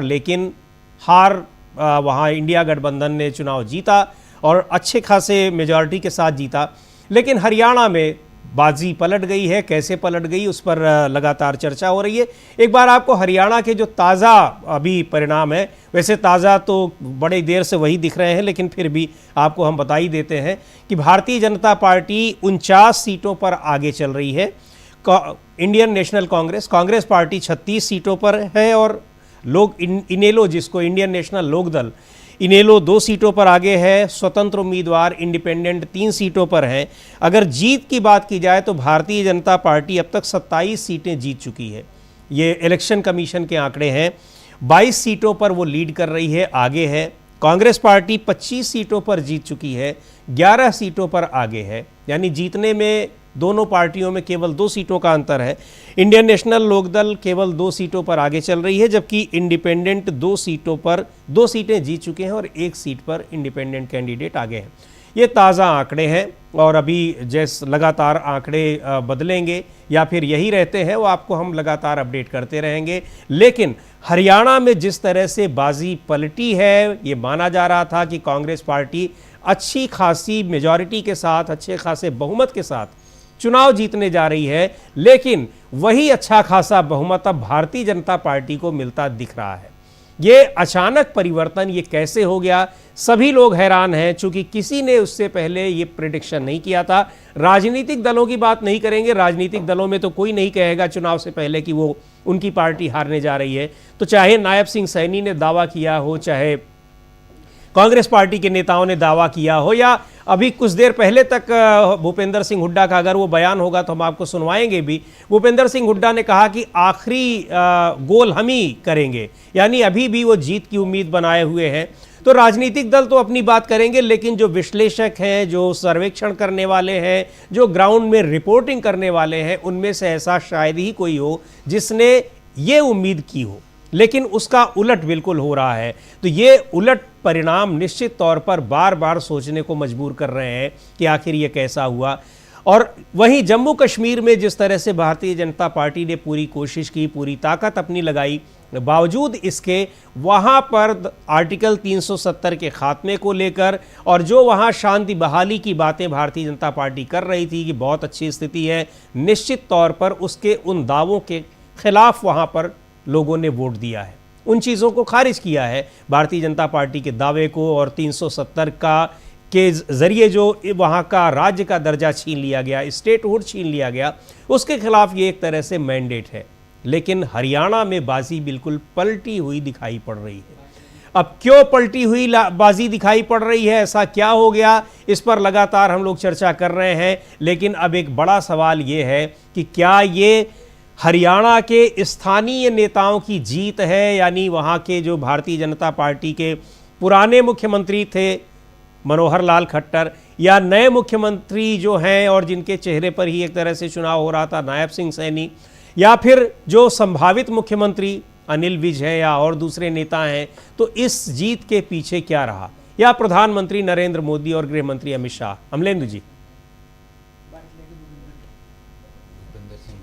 लेकिन हार वहाँ इंडिया गठबंधन ने चुनाव जीता और अच्छे खासे मेजॉरिटी के साथ जीता। लेकिन हरियाणा में बाजी पलट गई है। कैसे पलट गई उस पर लगातार चर्चा हो रही है। एक बार आपको हरियाणा के जो ताज़ा अभी परिणाम है, वैसे ताज़ा तो बड़ी देर से वही दिख रहे हैं, लेकिन फिर भी आपको हम बता ही देते हैं कि भारतीय जनता पार्टी 49 सीटों पर आगे चल रही है। इंडियन नेशनल कांग्रेस पार्टी 36 सीटों पर है और इनेलो, जिसको इंडियन नेशनल लोकदल, इनेलो 2 सीटों पर आगे है। स्वतंत्र उम्मीदवार इंडिपेंडेंट 3 सीटों पर हैं। अगर जीत की बात की जाए तो भारतीय जनता पार्टी अब तक 27 सीटें जीत चुकी है। ये इलेक्शन कमीशन के आंकड़े हैं। 22 सीटों पर वो लीड कर रही है, आगे है। कांग्रेस पार्टी 25 सीटों पर जीत चुकी है, 11 सीटों पर आगे है। यानी जीतने में दोनों पार्टियों में केवल 2 सीटों का अंतर है। इंडियन नेशनल लोकदल केवल 2 सीटों पर आगे चल रही है, जबकि इंडिपेंडेंट 2 सीटों पर 2 सीटें जीत चुके हैं और 1 सीट पर इंडिपेंडेंट कैंडिडेट आगे हैं। ये ताज़ा आंकड़े हैं और अभी जैसे लगातार आंकड़े बदलेंगे या फिर यही रहते हैं, वो आपको हम लगातार अपडेट करते रहेंगे। लेकिन हरियाणा में जिस तरह से बाजी पलटी है, ये माना जा रहा था कि कांग्रेस पार्टी अच्छी खासी मेजॉरिटी के साथ, अच्छे खासे बहुमत के साथ चुनाव जीतने जा रही है, लेकिन वही अच्छा खासा बहुमत अब भारतीय जनता पार्टी को मिलता दिख रहा है। ये अचानक परिवर्तन ये कैसे हो गया, सभी लोग हैरान हैं, चूंकि किसी ने उससे पहले ये प्रेडिक्शन नहीं किया था। राजनीतिक दलों की बात नहीं करेंगे, राजनीतिक दलों में तो कोई नहीं कहेगा चुनाव से पहले कि वो उनकी पार्टी हारने जा रही है। तो चाहे नायब सिंह सैनी ने दावा किया हो, चाहे कांग्रेस पार्टी के नेताओं ने दावा किया हो, या अभी कुछ देर पहले तक भूपेंद्र सिंह हुड्डा का अगर वो बयान होगा तो हम आपको सुनवाएंगे भी। भूपेंद्र सिंह हुड्डा ने कहा कि आखिरी गोल हम ही करेंगे, यानी अभी भी वो जीत की उम्मीद बनाए हुए हैं। तो राजनीतिक दल तो अपनी बात करेंगे, लेकिन जो विश्लेषक हैं, जो सर्वेक्षण करने वाले हैं, जो ग्राउंड में रिपोर्टिंग करने वाले हैं, उनमें से ऐसा शायद ही कोई हो जिसने ये उम्मीद की हो, लेकिन उसका उलट बिल्कुल हो रहा है। तो ये उलट परिणाम निश्चित तौर पर बार बार सोचने को मजबूर कर रहे हैं कि आखिर ये कैसा हुआ। और वहीं जम्मू कश्मीर में जिस तरह से भारतीय जनता पार्टी ने पूरी कोशिश की, पूरी ताकत अपनी लगाई, बावजूद इसके वहाँ पर आर्टिकल 370 के खात्मे को लेकर और जो वहाँ शांति बहाली की बातें भारतीय जनता पार्टी कर रही थी कि बहुत अच्छी स्थिति है, निश्चित तौर पर उसके उन दावों के खिलाफ वहाँ पर लोगों ने वोट दिया है, उन चीज़ों को खारिज किया है, भारतीय जनता पार्टी के दावे को। और 370 के ज़रिए जो वहाँ का राज्य का दर्जा छीन लिया गया, स्टेटहुड छीन लिया गया, उसके खिलाफ ये एक तरह से मैंडेट है। लेकिन हरियाणा में बाजी बिल्कुल पलटी हुई दिखाई पड़ रही है। अब क्यों पलटी हुई बाजी दिखाई पड़ रही है, ऐसा क्या हो गया, इस पर लगातार हम लोग चर्चा कर रहे हैं। लेकिन अब एक बड़ा सवाल ये है कि क्या ये हरियाणा के स्थानीय नेताओं की जीत है, यानी वहाँ के जो भारतीय जनता पार्टी के पुराने मुख्यमंत्री थे मनोहर लाल खट्टर, या नए मुख्यमंत्री जो हैं और जिनके चेहरे पर ही एक तरह से चुनाव हो रहा था, नायब सिंह सैनी, या फिर जो संभावित मुख्यमंत्री अनिल विज है या और दूसरे नेता हैं। तो इस जीत के पीछे क्या रहा, या प्रधानमंत्री नरेंद्र मोदी और गृह मंत्री अमित शाह। अमलेंदु जी,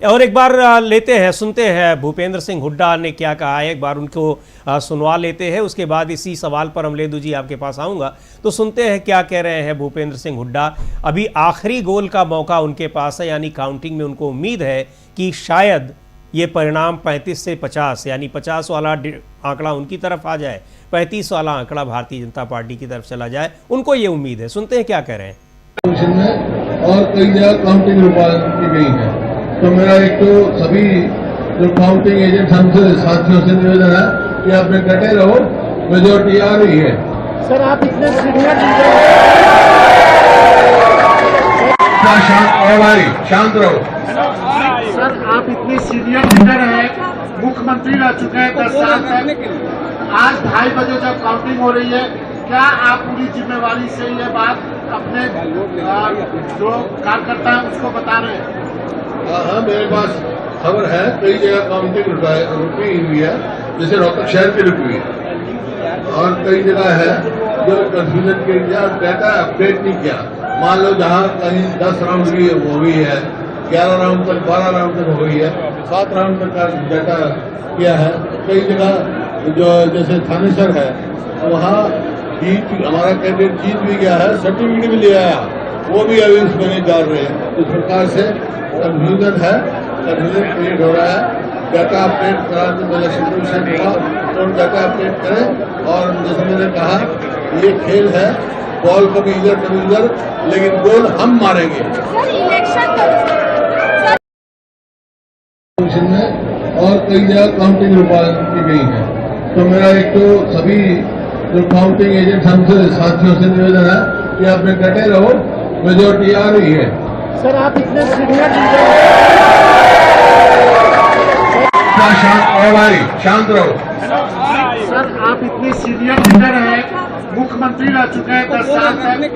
और एक बार लेते हैं, सुनते हैं भूपेंद्र सिंह हुड्डा ने क्या कहा है, एक बार उनको सुनवा लेते हैं। उसके बाद इसी सवाल पर अमलेंदु जी आपके पास आऊँगा, तो सुनते हैं क्या कह रहे हैं भूपेंद्र सिंह हुड्डा। अभी आखिरी गोल का मौका उनके पास है, यानी काउंटिंग में उनको उम्मीद है कि शायद ये परिणाम 35 से 50, यानी 50 वाला आंकड़ा उनकी तरफ आ जाए, 35 वाला आंकड़ा भारतीय जनता पार्टी की तरफ चला जाए, उनको ये उम्मीद है। सुनते हैं क्या कह रहे हैं। और कई जगह काउंटिंग की गई है, तो मेरा एक तो सभी जो काउंटिंग एजेंट हमसे साथियों से निवेदन है कि आप डटे रहो, मेजोरिटी आ रही है। सर आप इतने सीनियर शांत रहो। सर आप इतने सीनियर लीडर हैं, मुख्यमंत्री रह चुके हैं 10 साल तक। आज 2:30 बजे जब काउंटिंग हो रही है, क्या आप पूरी जिम्मेवारी से ये बात अपने जो कार्यकर्ता है उसको बता रहे हैं? हाँ, मेरे पास खबर है, कई जगह काउंटिंग रुकी हुई है, जैसे रोहतक शहर की रुकी हुई है, और कई जगह है जो कंफ्यूजन के लिए डाटा अपडेट नहीं किया। मान लो जहाँ कहीं 10 राउंड की हुई है, 11 राउंड तक, 12 राउंड तक हुई है, 7 राउंड तक का डाटा किया है। कई जगह जो जैसे थानेसर है वहाँ जीत हमारा कैंडिडेट जीत भी गया है, सर्टिफिकेट भी ले आया, वो भी अभी उसमें नहीं डाल रहे हैं। इस प्रकार से कन्फ्यूजन है, कन्फ्यूजन क्रिएट हो रहा है। डाटा अपडेट करा तो इलेक्शन कमीशन का तो डाटा अपडेट करें। और जैसे मैंने कहा ये खेल है, बॉल कभी इधर कभी उधर, लेकिन गोल हम मारेंगे। कमीशन में और कई जगह काउंटिंग रुका की गई है। तो मेरा एक तो सभी जो काउंटिंग एजेंट हमसे साथियों से निवेदन है कि आप में डटे रहो, मेजोरिटी आ रही है। सर आप इतने सीनियर शांत रहो। सर आप इतने सीनियर लीडर हैं, मुख्यमंत्री रह चुके हैं 10 साल तक।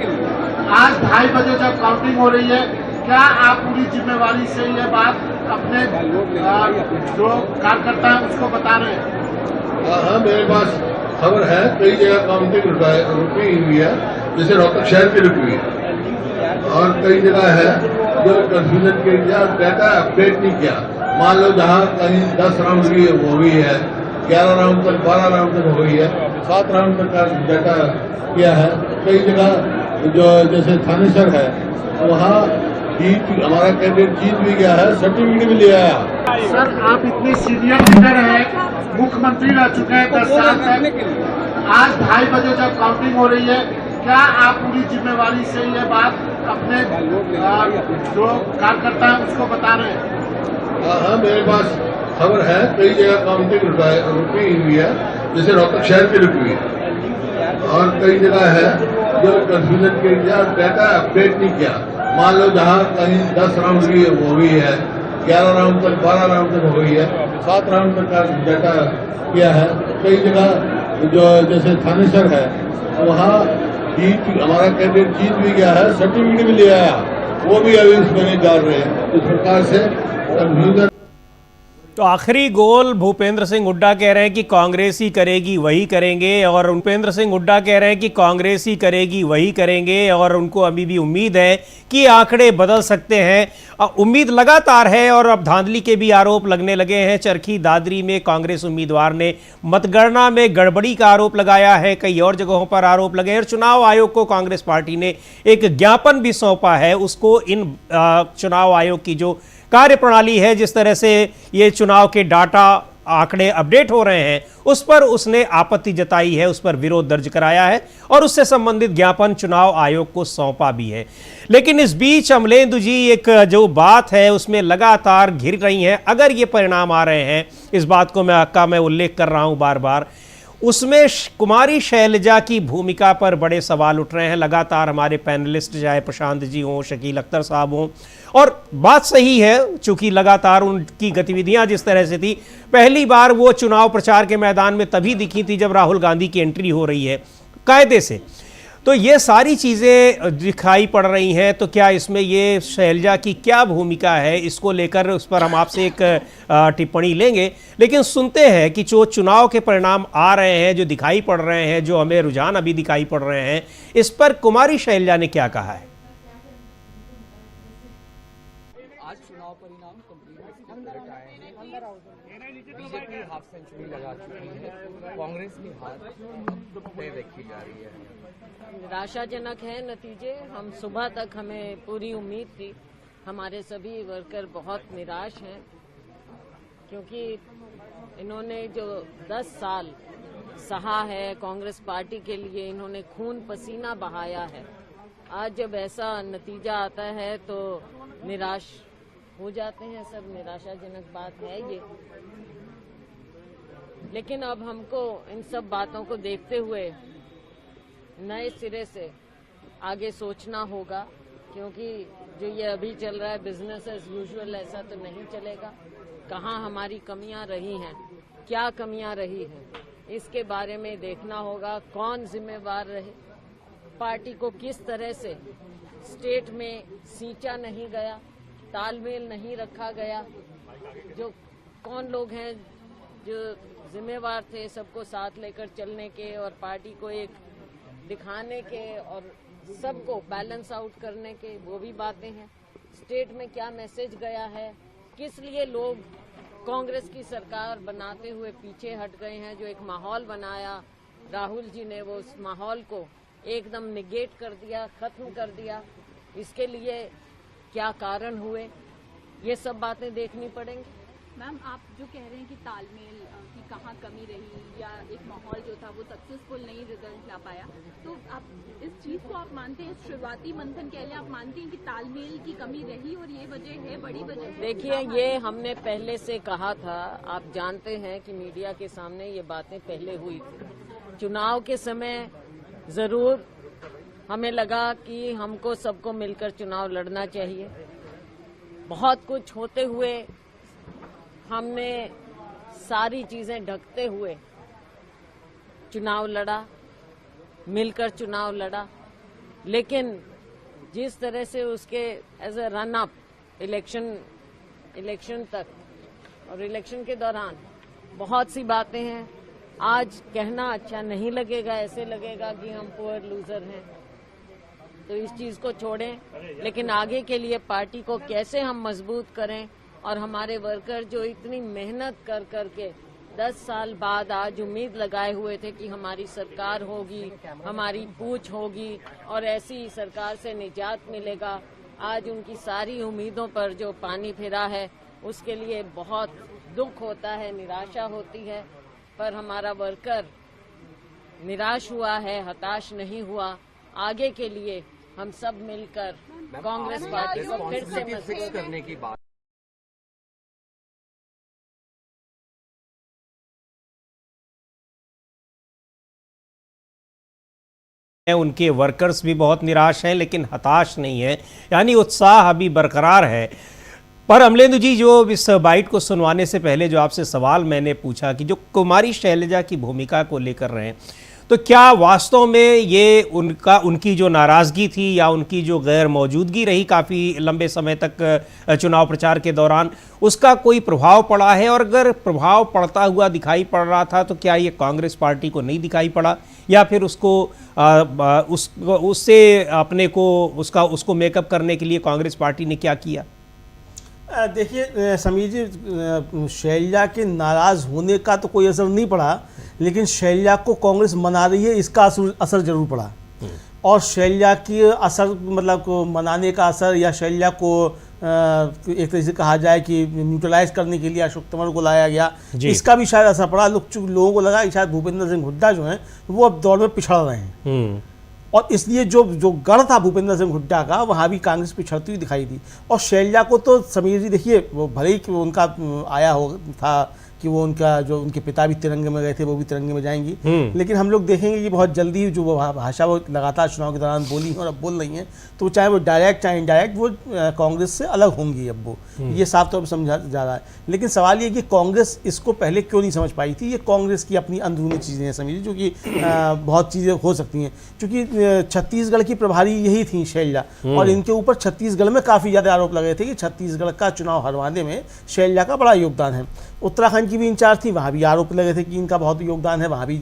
आज 2:30 बजे जब काउंटिंग हो रही है, क्या आप पूरी जिम्मेवारी से ये बात अपने जो कार्यकर्ता है उसको बता रहे हैं? हाँ, मेरे पास खबर है कई जगह काउंटिंग रुकी हुई है, जैसे रोहतक शहर की रुकी हुई है और कई जगह है जो कन्फ्यूजन के लिए डाटा अपडेट नहीं किया। मान लो जहाँ कहीं 10 राउंड की हो गई है, 11 राउंड तक 12 राउंड तक हो गई है, 7 राउंड तक का डाटा किया है। कई जगह जो जैसे थानेसर है वहाँ जीत हमारा कैंडिडेट जीत भी गया है, सर्टिफिकेट भी ले आया। सर आप इतने सीनियर लीडर हैं, मुख्यमंत्री रह चुके हैं 10 साल तक। आज 2:30 बजे जब काउंटिंग हो रही है, क्या आप पूरी जिम्मेवारी से ये बात अपने जो कार्यकर्ता है उसको बता रहे हैं? हाँ, मेरे पास खबर है कई जगह काउंटिंग रुकी हुई है, जैसे रोहतक शहर की रुकी हुई है और कई जगह है जो कन्फ्यूजन के लिए डाटा अपडेट नहीं किया। मान लो जहाँ कहीं 10 राउंड की हो गई है, 11 राउंड तक 12 राउंड तक हो गई है, 7 राउंड तक का डाटा किया है। कई जगह जो जैसे थानेसर है वहाँ जीत हमारा कैंडिडेट जीत भी गया है, सर्टिफिकेट भी ले आया, वो भी अभी उसमें नहीं डाल रहे हैं। इस प्रकार से कन्फ्यूजन। तो आखिरी गोल भूपेंद्र सिंह हुड्डा कह रहे हैं कि कांग्रेस ही करेगी वही करेंगे, और भूपेंद्र सिंह हुड्डा कह रहे हैं कि कांग्रेस ही करेगी वही करेंगे, और उनको अभी भी उम्मीद है कि आंकड़े बदल सकते हैं। उम्मीद लगातार है और अब धांधली के भी आरोप लगने लगे हैं। चरखी दादरी में कांग्रेस उम्मीदवार ने मतगणना में गड़बड़ी का आरोप लगाया है, कई और जगहों पर आरोप लगे हैं और चुनाव आयोग को कांग्रेस पार्टी ने एक ज्ञापन भी सौंपा है। उसको इन चुनाव आयोग की जो कार्यप्रणाली है, जिस तरह से ये चुनाव के डाटा आंकड़े अपडेट हो रहे हैं, उस पर उसने आपत्ति जताई है, उस पर विरोध दर्ज कराया है और उससे संबंधित ज्ञापन चुनाव आयोग को सौंपा भी है। लेकिन इस बीच अमलेंदु जी एक जो बात है उसमें लगातार घिर रही हैं। अगर ये परिणाम आ रहे हैं, इस बात को मैं उल्लेख कर रहा हूं बार बार, उसमें कुमारी शैलजा की भूमिका पर बड़े सवाल उठ रहे हैं। लगातार हमारे पैनलिस्ट चाहे प्रशांत जी हों, शकील अख्तर साहब हों, और बात सही है, चूंकि लगातार उनकी गतिविधियां जिस तरह से थी, पहली बार वो चुनाव प्रचार के मैदान में तभी दिखी थी जब राहुल गांधी की एंट्री हो रही है कायदे से। तो ये सारी चीज़ें दिखाई पड़ रही हैं। तो क्या इसमें ये शैलजा की क्या भूमिका है, इसको लेकर उस पर हम आपसे एक टिप्पणी लेंगे। लेकिन सुनते हैं कि जो चुनाव के परिणाम आ रहे हैं, जो दिखाई पड़ रहे हैं, जो हमें रुझान अभी दिखाई पड़ रहे हैं, इस पर कुमारी शैलजा ने क्या कहा है। आज चुनाव परिणाम कंप्लीट आए हैं। बीजेपी हाफ सेंचुरी लगा चुकी है, कांग्रेस की हार तय देखी जा रही है। निराशाजनक है नतीजे। हम सुबह तक हमें पूरी उम्मीद थी, हमारे सभी वर्कर बहुत निराश हैं क्योंकि इन्होंने जो 10 साल सहा है कांग्रेस पार्टी के लिए, इन्होंने खून पसीना बहाया है। आज जब ऐसा नतीजा आता है तो निराश हो जाते हैं सब। निराशाजनक बात है ये, लेकिन अब हमको इन सब बातों को देखते हुए नए सिरे से आगे सोचना होगा, क्योंकि जो ये अभी चल रहा है बिजनेस एज यूजुअल, ऐसा तो नहीं चलेगा। कहाँ हमारी कमियां रही हैं, क्या कमियां रही हैं, इसके बारे में देखना होगा। कौन जिम्मेवार रहे, पार्टी को किस तरह से स्टेट में सींचा नहीं गया, तालमेल नहीं रखा गया, जो कौन लोग हैं जो जिम्मेवार थे सबको साथ लेकर चलने के और पार्टी को एक दिखाने के और सबको बैलेंस आउट करने के, वो भी बातें हैं। स्टेट में क्या मैसेज गया है, किस लिए लोग कांग्रेस की सरकार बनाते हुए पीछे हट गए हैं। जो एक माहौल बनाया राहुल जी ने, वो उस माहौल को एकदम निगेट कर दिया, खत्म कर दिया। इसके लिए क्या कारण हुए, ये सब बातें देखनी पड़ेंगी। मैम, आप जो कह रहे हैं कि तालमेल की कहाँ कमी रही या एक माहौल जो था वो सक्सेसफुल नहीं रिजल्ट ला पाया, तो आप इस चीज को आप मानते हैं, शुरुआती मंथन कह लें, आप मानते हैं कि तालमेल की कमी रही और ये वजह है, बड़ी वजह है? देखिए, ये हमने पहले से कहा था। आप जानते हैं कि मीडिया के सामने ये बातें पहले हुई थी। चुनाव के समय जरूर हमें लगा कि हमको सबको मिलकर चुनाव लड़ना चाहिए। बहुत कुछ होते हुए हमने सारी चीजें ढकते हुए चुनाव लड़ा, मिलकर चुनाव लड़ा। लेकिन जिस तरह से उसके as a run up election तक और इलेक्शन के दौरान बहुत सी बातें हैं, आज कहना अच्छा नहीं लगेगा, ऐसे लगेगा कि हम पुअर लूजर हैं। तो इस चीज को छोड़ें, लेकिन आगे के लिए पार्टी को कैसे हम मजबूत करें और हमारे वर्कर जो इतनी मेहनत कर करके 10 साल बाद आज उम्मीद लगाए हुए थे कि हमारी सरकार होगी, हमारी पूछ होगी और ऐसी सरकार से निजात मिलेगा, आज उनकी सारी उम्मीदों पर जो पानी फिरा है, उसके लिए बहुत दुख होता है, निराशा होती है। पर हमारा वर्कर निराश हुआ है, हताश नहीं हुआ। आगे के लिए हम सब मिलकर कांग्रेस पार्टी को फिर से मजबूत करने की बात उनके वर्कर्स भी बहुत निराश हैं, लेकिन हताश नहीं है, यानी उत्साह अभी बरकरार है। पर अमलेंदु जी, जो इस बाइट को सुनवाने से पहले जो आपसे सवाल मैंने पूछा कि जो कुमारी शैलजा की भूमिका को लेकर रहे हैं, तो क्या वास्तव में ये उनकी जो नाराज़गी थी या उनकी जो गैर मौजूदगी रही काफ़ी लंबे समय तक चुनाव प्रचार के दौरान, उसका कोई प्रभाव पड़ा है? और अगर प्रभाव पड़ता हुआ दिखाई पड़ रहा था तो क्या ये कांग्रेस पार्टी को नहीं दिखाई पड़ा, या फिर उससे अपने को उसको मेकअप करने के लिए कांग्रेस पार्टी ने क्या किया? देखिए समीर जी, शैलजा के नाराज़ होने का तो कोई असर नहीं पड़ा, लेकिन शैलजा को कांग्रेस मना रही है इसका असर जरूर पड़ा। और शैलजा की असर मतलब को मनाने का असर, या शैलजा को एक तरह से कहा जाए कि न्यूट्रलाइज करने के लिए अशोक तंवर को लाया गया, इसका भी शायद असर पड़ा। लोगों को लगा कि शायद भूपेंद्र सिंह हुड्डा जो हैं वो अब दौड़ में पिछड़ रहे हैं, और इसलिए जो गढ़ था भूपेंद्र सिंह हुड्डा का, वहाँ भी कांग्रेस पिछड़ती हुई दिखाई दी। और शैलजा को तो समीर जी देखिए, वो भले ही उनका आया हो था कि वो उनके पिता भी तिरंगे में गए थे, वो भी तिरंगे में जाएंगी, लेकिन हम लोग देखेंगे कि बहुत जल्दी जो भाषा वो लगातार चुनाव के दौरान बोली और अब बोल रही हैं, तो चाहे वो डायरेक्ट चाहे इनडायरेक्ट वो कांग्रेस से अलग होंगी। अब वो ये साफ तौर पर समझा जा रहा है। लेकिन सवाल ये कि कांग्रेस इसको पहले क्यों नहीं समझ पाई थी? ये कांग्रेस की अपनी अंदरूनी चीज़ें हैं समझिए, जो कि बहुत चीज़ें हो सकती हैं, क्योंकि छत्तीसगढ़ की प्रभारी यही थी शैलजा, और इनके ऊपर छत्तीसगढ़ में काफ़ी ज़्यादा आरोप लगे थे कि छत्तीसगढ़ का चुनाव हरवाने में शैलजा का बड़ा योगदान है। उत्तराखंड की भी इंचार्ज थी, वहाँ भी आरोप लगे थे कि इनका बहुत योगदान है, वहाँ भी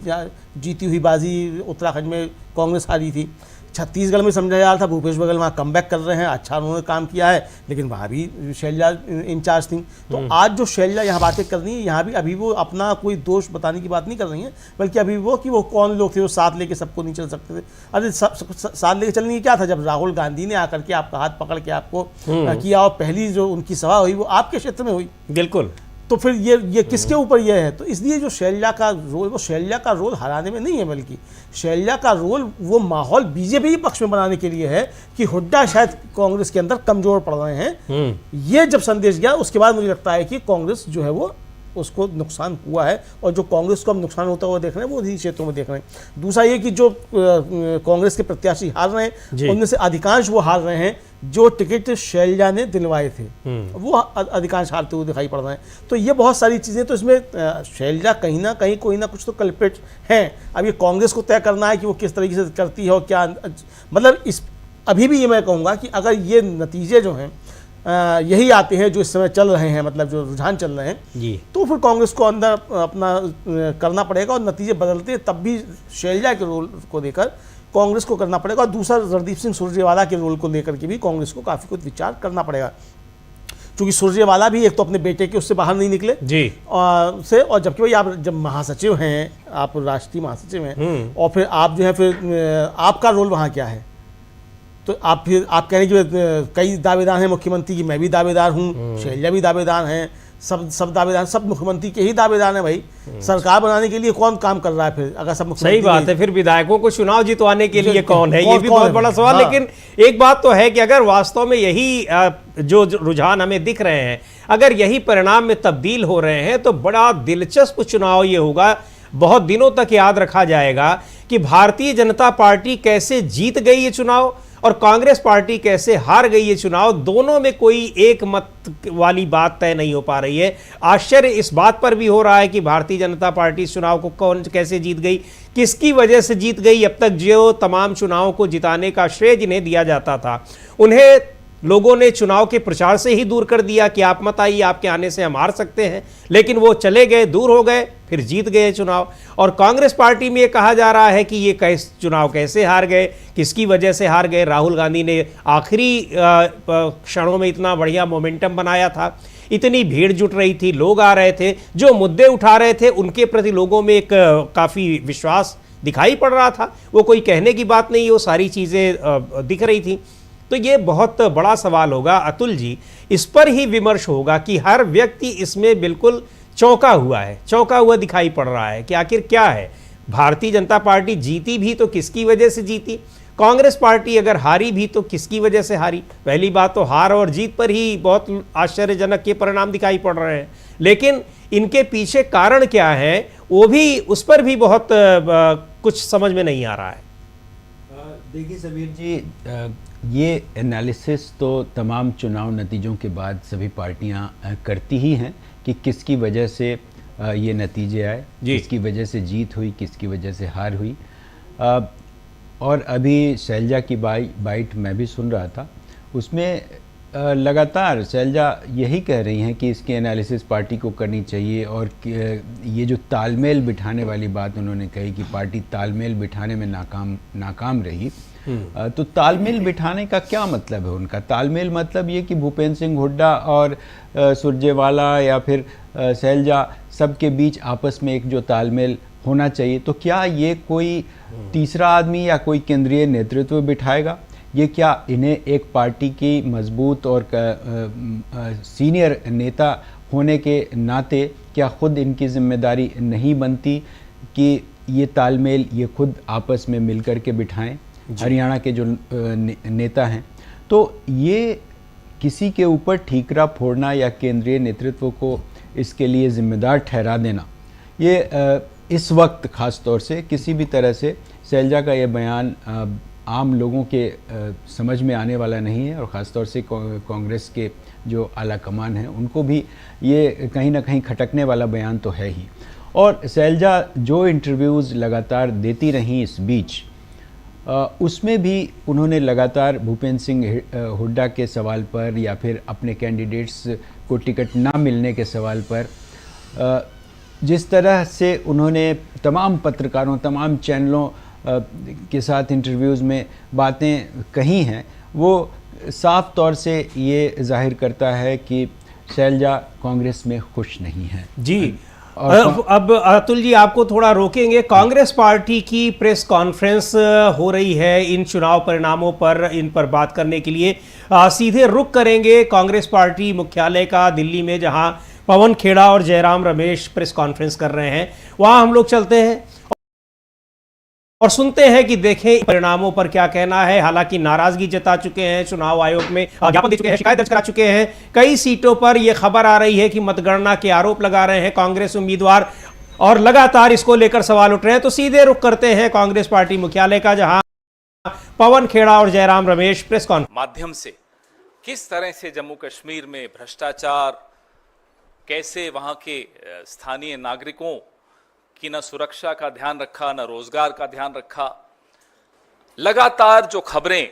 जीती हुई बाजी उत्तराखंड में कांग्रेस हारी थी। छत्तीसगढ़ में समझा जा रहा था भूपेश बघेल वहाँ कमबैक कर रहे हैं, अच्छा उन्होंने काम किया है, लेकिन वहाँ भी शैलजा इंचार्ज थी। तो आज जो शैलजा यहाँ बातें कर रही है, यहाँ भी अभी वो अपना कोई दोष बताने की बात नहीं कर रही हैं, बल्कि अभी वो कि वो कौन लोग थे जो साथ लेके सबको नहीं चल सकते थे। अरे साथ लेके चलने की क्या था? जब राहुल गांधी ने आकर के आपका हाथ पकड़ के आपको किया, और पहली जो उनकी सभा हुई वो आपके क्षेत्र में हुई, बिल्कुल, तो फिर ये किसके ऊपर ये है? तो इसलिए जो शैलजा का रोल, वो शैलजा का रोल हराने में नहीं है, बल्कि शैलजा का रोल वो माहौल बीजेपी के पक्ष में बनाने के लिए है कि हुड्डा शायद कांग्रेस के अंदर कमजोर पड़ रहे हैं। ये जब संदेश गया, उसके बाद मुझे लगता है कि कांग्रेस जो है वो उसको नुकसान हुआ है, और जो कांग्रेस को हम नुकसान होता हुआ देख रहे हैं वो इन्हीं क्षेत्रों में देख रहे हैं। दूसरा ये कि जो कांग्रेस के प्रत्याशी हार रहे हैं, उनमें से अधिकांश वो हार रहे हैं जो टिकट शैलजा ने दिलवाए थे, वो अधिकांश हारते हुए दिखाई पड़ रहे हैं। तो ये बहुत सारी चीज़ें, तो इसमें शैलजा कहीं ना कहीं कोई ना कुछ तो कल्प्रिट हैं। अब ये कांग्रेस को तय करना है कि वो किस तरीके से करती है और क्या, मतलब अभी भी ये मैं कहूँगा कि अगर ये नतीजे जो हैं यही आते हैं जो इस समय चल रहे हैं, मतलब जो रुझान चल रहे हैं जी, तो फिर कांग्रेस को अंदर अपना करना पड़ेगा, और नतीजे बदलते हैं तब भी शैलजा के रोल को लेकर कांग्रेस को करना पड़ेगा। और दूसरा रणदीप सिंह सुरजेवाला के रोल को लेकर के भी कांग्रेस को काफ़ी कुछ विचार करना पड़ेगा, चूंकि सुरजेवाला भी एक तो अपने बेटे के उससे बाहर नहीं निकले जी और जबकि भाई आप जब महासचिव हैं, आप राष्ट्रीय महासचिव हैं, और फिर आप जो है फिर आपका रोल वहाँ क्या है? तो आप कह रहे हैं कि कई दावेदार हैं मुख्यमंत्री की, मैं भी दावेदार हूँ, शैलजा भी दावेदार हैं, सब दावेदार, सब मुख्यमंत्री के ही दावेदार हैं भाई। सरकार बनाने के लिए कौन काम कर रहा है फिर, अगर सब सही बात है। फिर विधायकों को चुनाव जितवाने के लिए कौन है, ये भी कौन बहुत है? बड़ा सवाल। हाँ। लेकिन एक बात तो है कि अगर वास्तव में यही जो रुझान हमें दिख रहे हैं, अगर यही परिणाम में तब्दील हो रहे हैं, तो बड़ा दिलचस्प चुनाव ये होगा, बहुत दिनों तक याद रखा जाएगा कि भारतीय जनता पार्टी कैसे जीत गई ये चुनाव और कांग्रेस पार्टी कैसे हार गई ये चुनाव। दोनों में कोई एक मत वाली बात तय नहीं हो पा रही है। आश्चर्य इस बात पर भी हो रहा है कि भारतीय जनता पार्टी इस चुनाव को कौन कैसे जीत गई, किसकी वजह से जीत गई। अब तक जो तमाम चुनावों को जिताने का श्रेय जिन्हें दिया जाता था, उन्हें लोगों ने चुनाव के प्रचार से ही दूर कर दिया कि आप मत आइए, आपके आने से हम हार सकते हैं। लेकिन वो चले गए, दूर हो गए, फिर जीत गए चुनाव। और कांग्रेस पार्टी में ये कहा जा रहा है कि ये चुनाव कैसे हार गए, किसकी वजह से हार गए। राहुल गांधी ने आखिरी क्षणों में इतना बढ़िया मोमेंटम बनाया था, इतनी भीड़ जुट रही थी, लोग आ रहे थे, जो मुद्दे उठा रहे थे उनके प्रति लोगों में एक काफ़ी विश्वास दिखाई पड़ रहा था। वो कोई कहने की बात नहीं, वो सारी चीज़ें दिख रही थी। तो ये बहुत बड़ा सवाल होगा अतुल जी, इस पर ही विमर्श होगा कि हर व्यक्ति इसमें बिल्कुल चौंका हुआ है, चौंका हुआ दिखाई पड़ रहा है कि आखिर क्या है। भारतीय जनता पार्टी जीती भी तो किसकी वजह से जीती, कांग्रेस पार्टी अगर हारी भी तो किसकी वजह से हारी। पहली बात तो हार और जीत पर ही बहुत आश्चर्यजनक ये परिणाम दिखाई पड़ रहे हैं, लेकिन इनके पीछे कारण क्या है वो भी, उस पर भी बहुत कुछ समझ में नहीं आ रहा है। देखिए समीर जी, ये एनालिसिस तो तमाम चुनाव नतीजों के बाद सभी पार्टियां करती ही हैं कि किसकी वजह से ये नतीजे आए, किसकी वजह से जीत हुई, किसकी वजह से हार हुई। और अभी शैलजा की बाइट मैं भी सुन रहा था, उसमें लगातार शैलजा यही कह रही हैं कि इसकी एनालिसिस पार्टी को करनी चाहिए। और ये जो तालमेल बिठाने वाली बात उन्होंने कही कि पार्टी तालमेल बिठाने में नाकाम रही, तो तालमेल बिठाने का क्या मतलब है उनका? तालमेल मतलब ये कि भूपेंद्र सिंह हुड्डा और सुरजेवाला या फिर शैलजा सबके बीच आपस में एक जो तालमेल होना चाहिए, तो क्या ये कोई तीसरा आदमी या कोई केंद्रीय नेतृत्व बिठाएगा? ये क्या इन्हें एक पार्टी की मजबूत और सीनियर नेता होने के नाते क्या खुद इनकी जिम्मेदारी नहीं बनती कि ये तालमेल ये खुद आपस में मिलकर के बिठाएं? हरियाणा के जो नेता हैं, तो ये किसी के ऊपर ठीकरा फोड़ना या केंद्रीय नेतृत्व को इसके लिए जिम्मेदार ठहरा देना, ये इस वक्त ख़ास तौर से किसी भी तरह से शैलजा का ये बयान आम लोगों के समझ में आने वाला नहीं है। और ख़ास तौर से कांग्रेस के जो आला कमान हैं उनको भी ये कहीं ना कहीं खटकने वाला बयान तो है ही। और शैलजा जो इंटरव्यूज़ लगातार देती रहीं इस बीच, उसमें भी उन्होंने लगातार भूपेंद्र सिंह हुड्डा के सवाल पर या फिर अपने कैंडिडेट्स को टिकट ना मिलने के सवाल पर जिस तरह से उन्होंने तमाम पत्रकारों, तमाम चैनलों के साथ इंटरव्यूज़ में बातें कही हैं, वो साफ तौर से ये जाहिर करता है कि शैलजा कांग्रेस में खुश नहीं है। जी, अब अतुल जी आपको थोड़ा रोकेंगे। कांग्रेस पार्टी की प्रेस कॉन्फ्रेंस हो रही है इन चुनाव परिणामों पर, इन पर बात करने के लिए सीधे रुख करेंगे कांग्रेस पार्टी मुख्यालय का दिल्ली में, जहां पवन खेड़ा और जयराम रमेश प्रेस कॉन्फ्रेंस कर रहे हैं। वहां हम लोग चलते हैं और सुनते हैं कि देखें परिणामों पर क्या कहना है। हालांकि नाराजगी जता चुके हैं, चुनाव आयोग में ज्ञापन दे चुके हैं, शिकायत दर्ज करा चुके हैं। कई सीटों पर यह खबर आ रही है कि मतगणना के आरोप लगा रहे हैं कांग्रेस उम्मीदवार और लगातार इसको लेकर सवाल उठ रहे हैं। तो सीधे रुख करते हैं कांग्रेस पार्टी मुख्यालय का, जहां पवन खेड़ा और जयराम रमेश प्रेस कॉन्फ्रेंस माध्यम से किस तरह से जम्मू कश्मीर में भ्रष्टाचार, कैसे वहां के स्थानीय नागरिकों की न सुरक्षा का ध्यान रखा, न रोजगार का ध्यान रखा। लगातार जो खबरें,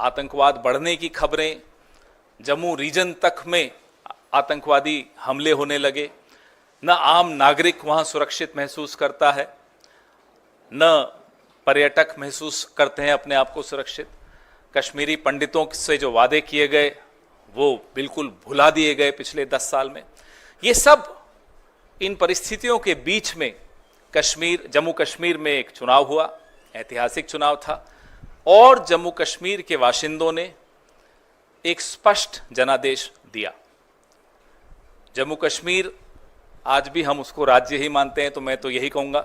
आतंकवाद बढ़ने की खबरें, जम्मू रीजन तक में आतंकवादी हमले होने लगे, न आम नागरिक वहां सुरक्षित महसूस करता है, न पर्यटक महसूस करते हैं अपने आप को सुरक्षित। कश्मीरी पंडितों से जो वादे किए गए वो बिल्कुल भुला दिए गए पिछले 10 साल में। ये सब इन परिस्थितियों के बीच में जम्मू कश्मीर में एक चुनाव हुआ, ऐतिहासिक चुनाव था, और जम्मू कश्मीर के बाशिंदों ने एक स्पष्ट जनादेश दिया। जम्मू कश्मीर आज भी हम उसको राज्य ही मानते हैं, तो मैं तो यही कहूँगा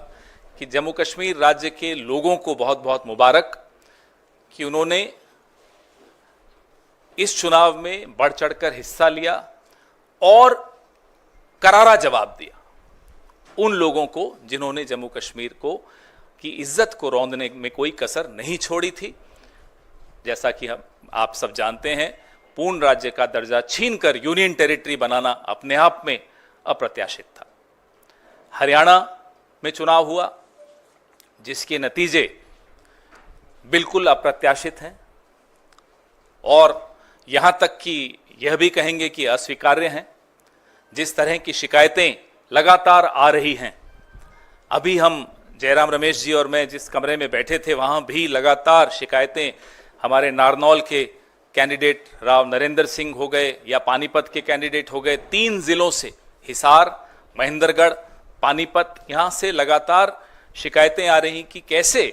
कि जम्मू कश्मीर राज्य के लोगों को बहुत बहुत मुबारक कि उन्होंने इस चुनाव में बढ़ चढ़कर हिस्सा लिया और करारा जवाब दिया उन लोगों को जिन्होंने जम्मू कश्मीर को की इज्जत को रौंदने में कोई कसर नहीं छोड़ी थी। जैसा कि आप सब जानते हैं, पूर्ण राज्य का दर्जा छीनकर यूनियन टेरिटरी बनाना अपने आप में अप्रत्याशित था। हरियाणा में चुनाव हुआ जिसके नतीजे बिल्कुल अप्रत्याशित हैं और यहां तक कि यह भी कहेंगे कि अस्वीकार्य हैं। जिस तरह की शिकायतें लगातार आ रही हैं, अभी हम जयराम रमेश जी और मैं जिस कमरे में बैठे थे वहां भी लगातार शिकायतें हमारे नारनौल के कैंडिडेट राव नरेंद्र सिंह हो गए या पानीपत के कैंडिडेट हो गए, 3 जिलों से हिसार, महेंद्रगढ़, पानीपत, यहां से लगातार शिकायतें आ रही कि कैसे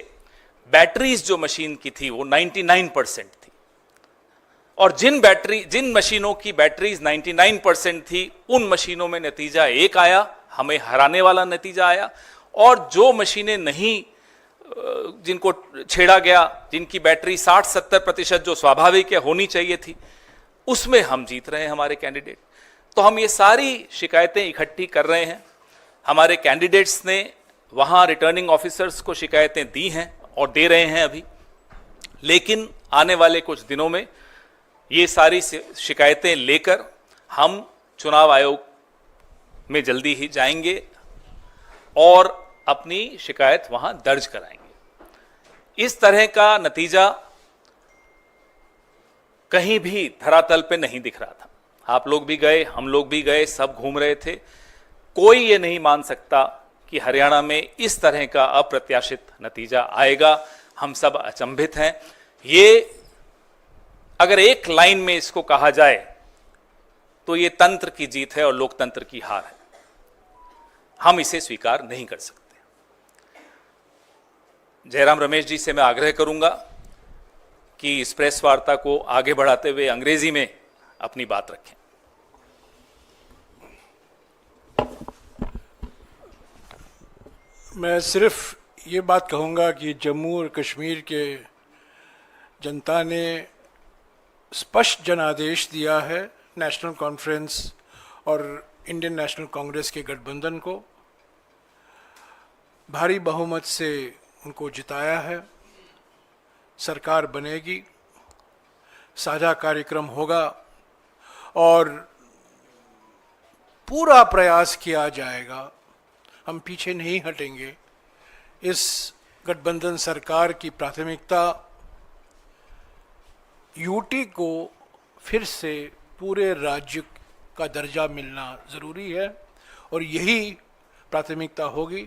बैटरीज जो मशीन की थी वो 99% थी और जिन मशीनों की बैटरीज 99% थी उन मशीनों में नतीजा एक आया, हमें हराने वाला नतीजा आया, और जो मशीनें नहीं जिनको छेड़ा गया, जिनकी बैटरी 60-70% जो स्वाभाविक है होनी चाहिए थी, उसमें हम जीत रहे हैं हमारे कैंडिडेट। तो हम ये सारी शिकायतें इकट्ठी कर रहे हैं। हमारे कैंडिडेट्स ने वहाँ रिटर्निंग ऑफिसर्स को शिकायतें दी हैं और दे रहे हैं अभी, लेकिन आने वाले कुछ दिनों में ये सारी शिकायतें लेकर हम चुनाव आयोग में जल्दी ही जाएंगे और अपनी शिकायत वहां दर्ज कराएंगे। इस तरह का नतीजा कहीं भी धरातल पे नहीं दिख रहा था। आप लोग भी गए, हम लोग भी गए, सब घूम रहे थे। कोई ये नहीं मान सकता कि हरियाणा में इस तरह का अप्रत्याशित नतीजा आएगा। हम सब अचंभित हैं। ये अगर एक लाइन में इसको कहा जाए तो ये तंत्र की जीत है और लोकतंत्र की हार है। हम इसे स्वीकार नहीं कर सकते। जयराम रमेश जी से मैं आग्रह करूंगा कि इस प्रेस वार्ता को आगे बढ़ाते हुए अंग्रेजी में अपनी बात रखें। मैं सिर्फ ये बात कहूंगा कि जम्मू और कश्मीर के जनता ने स्पष्ट जनादेश दिया है नेशनल कॉन्फ्रेंस और इंडियन नेशनल कांग्रेस के गठबंधन को। भारी बहुमत से उनको जिताया है। सरकार बनेगी, साझा कार्यक्रम होगा और पूरा प्रयास किया जाएगा। हम पीछे नहीं हटेंगे। इस गठबंधन सरकार की प्राथमिकता यूटी को फिर से पूरे राज्य का दर्जा मिलना ज़रूरी है और यही प्राथमिकता होगी।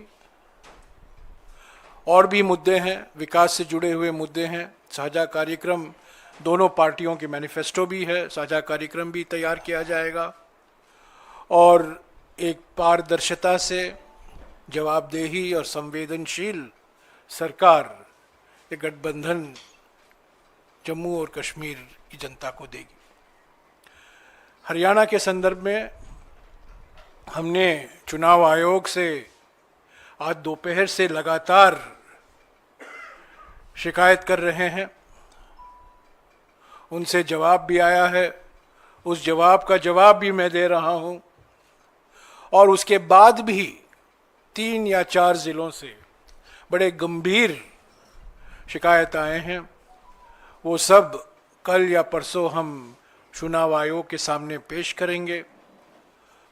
और भी मुद्दे हैं, विकास से जुड़े हुए मुद्दे हैं। साझा कार्यक्रम, दोनों पार्टियों के मैनिफेस्टो भी है, साझा कार्यक्रम भी तैयार किया जाएगा और एक पारदर्शिता से जवाबदेही और संवेदनशील सरकार ये गठबंधन जम्मू और कश्मीर की जनता को देगी। हरियाणा के संदर्भ में हमने चुनाव आयोग से आज दोपहर से लगातार शिकायत कर रहे हैं। उनसे जवाब भी आया है, उस जवाब का जवाब भी मैं दे रहा हूं और उसके बाद भी 3 या 4 जिलों से बड़े गंभीर शिकायत आए हैं। वो सब कल या परसों हम चुनाव आयोग के सामने पेश करेंगे।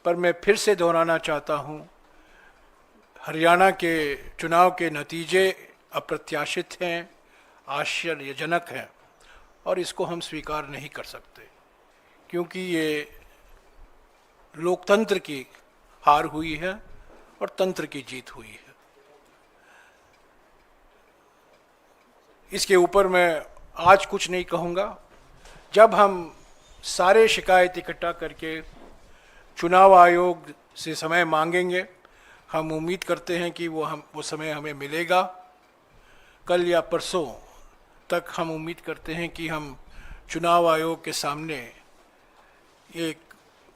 पर मैं फिर से दोहराना चाहता हूं, हरियाणा के चुनाव के नतीजे अप्रत्याशित हैं, आश्चर्यजनक हैं और इसको हम स्वीकार नहीं कर सकते क्योंकि ये लोकतंत्र की हार हुई है और तंत्र की जीत हुई है। इसके ऊपर मैं आज कुछ नहीं कहूँगा। जब हम सारे शिकायत इकट्ठा करके चुनाव आयोग से समय मांगेंगे। हम उम्मीद करते हैं कि वो समय हमें मिलेगा। कल या परसों तक हम उम्मीद करते हैं कि हम चुनाव आयोग के सामने एक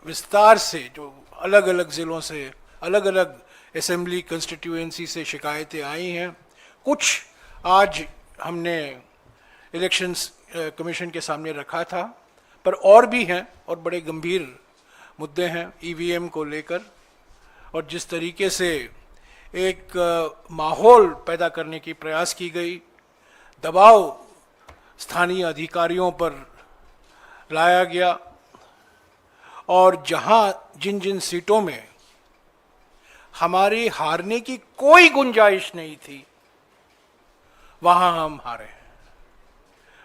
विस्तार से जो अलग अलग ज़िलों से, अलग अलग असेंबली कंस्टिट्यूएंसी से शिकायतें आई हैं, कुछ आज हमने इलेक्शंस कमीशन के सामने रखा था, पर और भी हैं और बड़े गंभीर मुद्दे हैं ईवीएम को लेकर। और जिस तरीके से एक माहौल पैदा करने की प्रयास की गई, दबाव स्थानीय अधिकारियों पर लाया गया, और जहां जिन जिन सीटों में हमारी हारने की कोई गुंजाइश नहीं थी, वहां हम हारे हैं।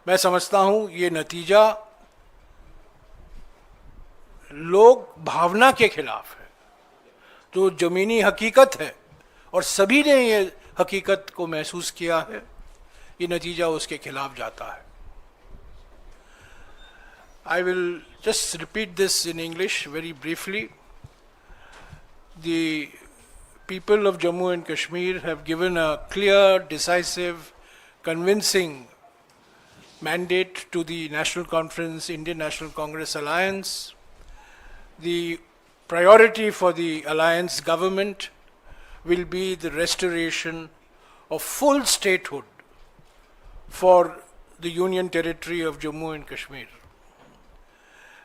मैं समझता हूं ये नतीजा लोक भावना के खिलाफ है, जो जमीनी हकीकत है, और सभी ने ये हकीकत को महसूस किया है। ये नतीजा उसके खिलाफ जाता है। I will just repeat this in English very briefly. The people of Jammu and Kashmir have given a clear, decisive, convincing mandate to the National Conference, Indian National Congress Alliance. The priority for the alliance government will be the restoration of full statehood for the Union Territory of Jammu and Kashmir.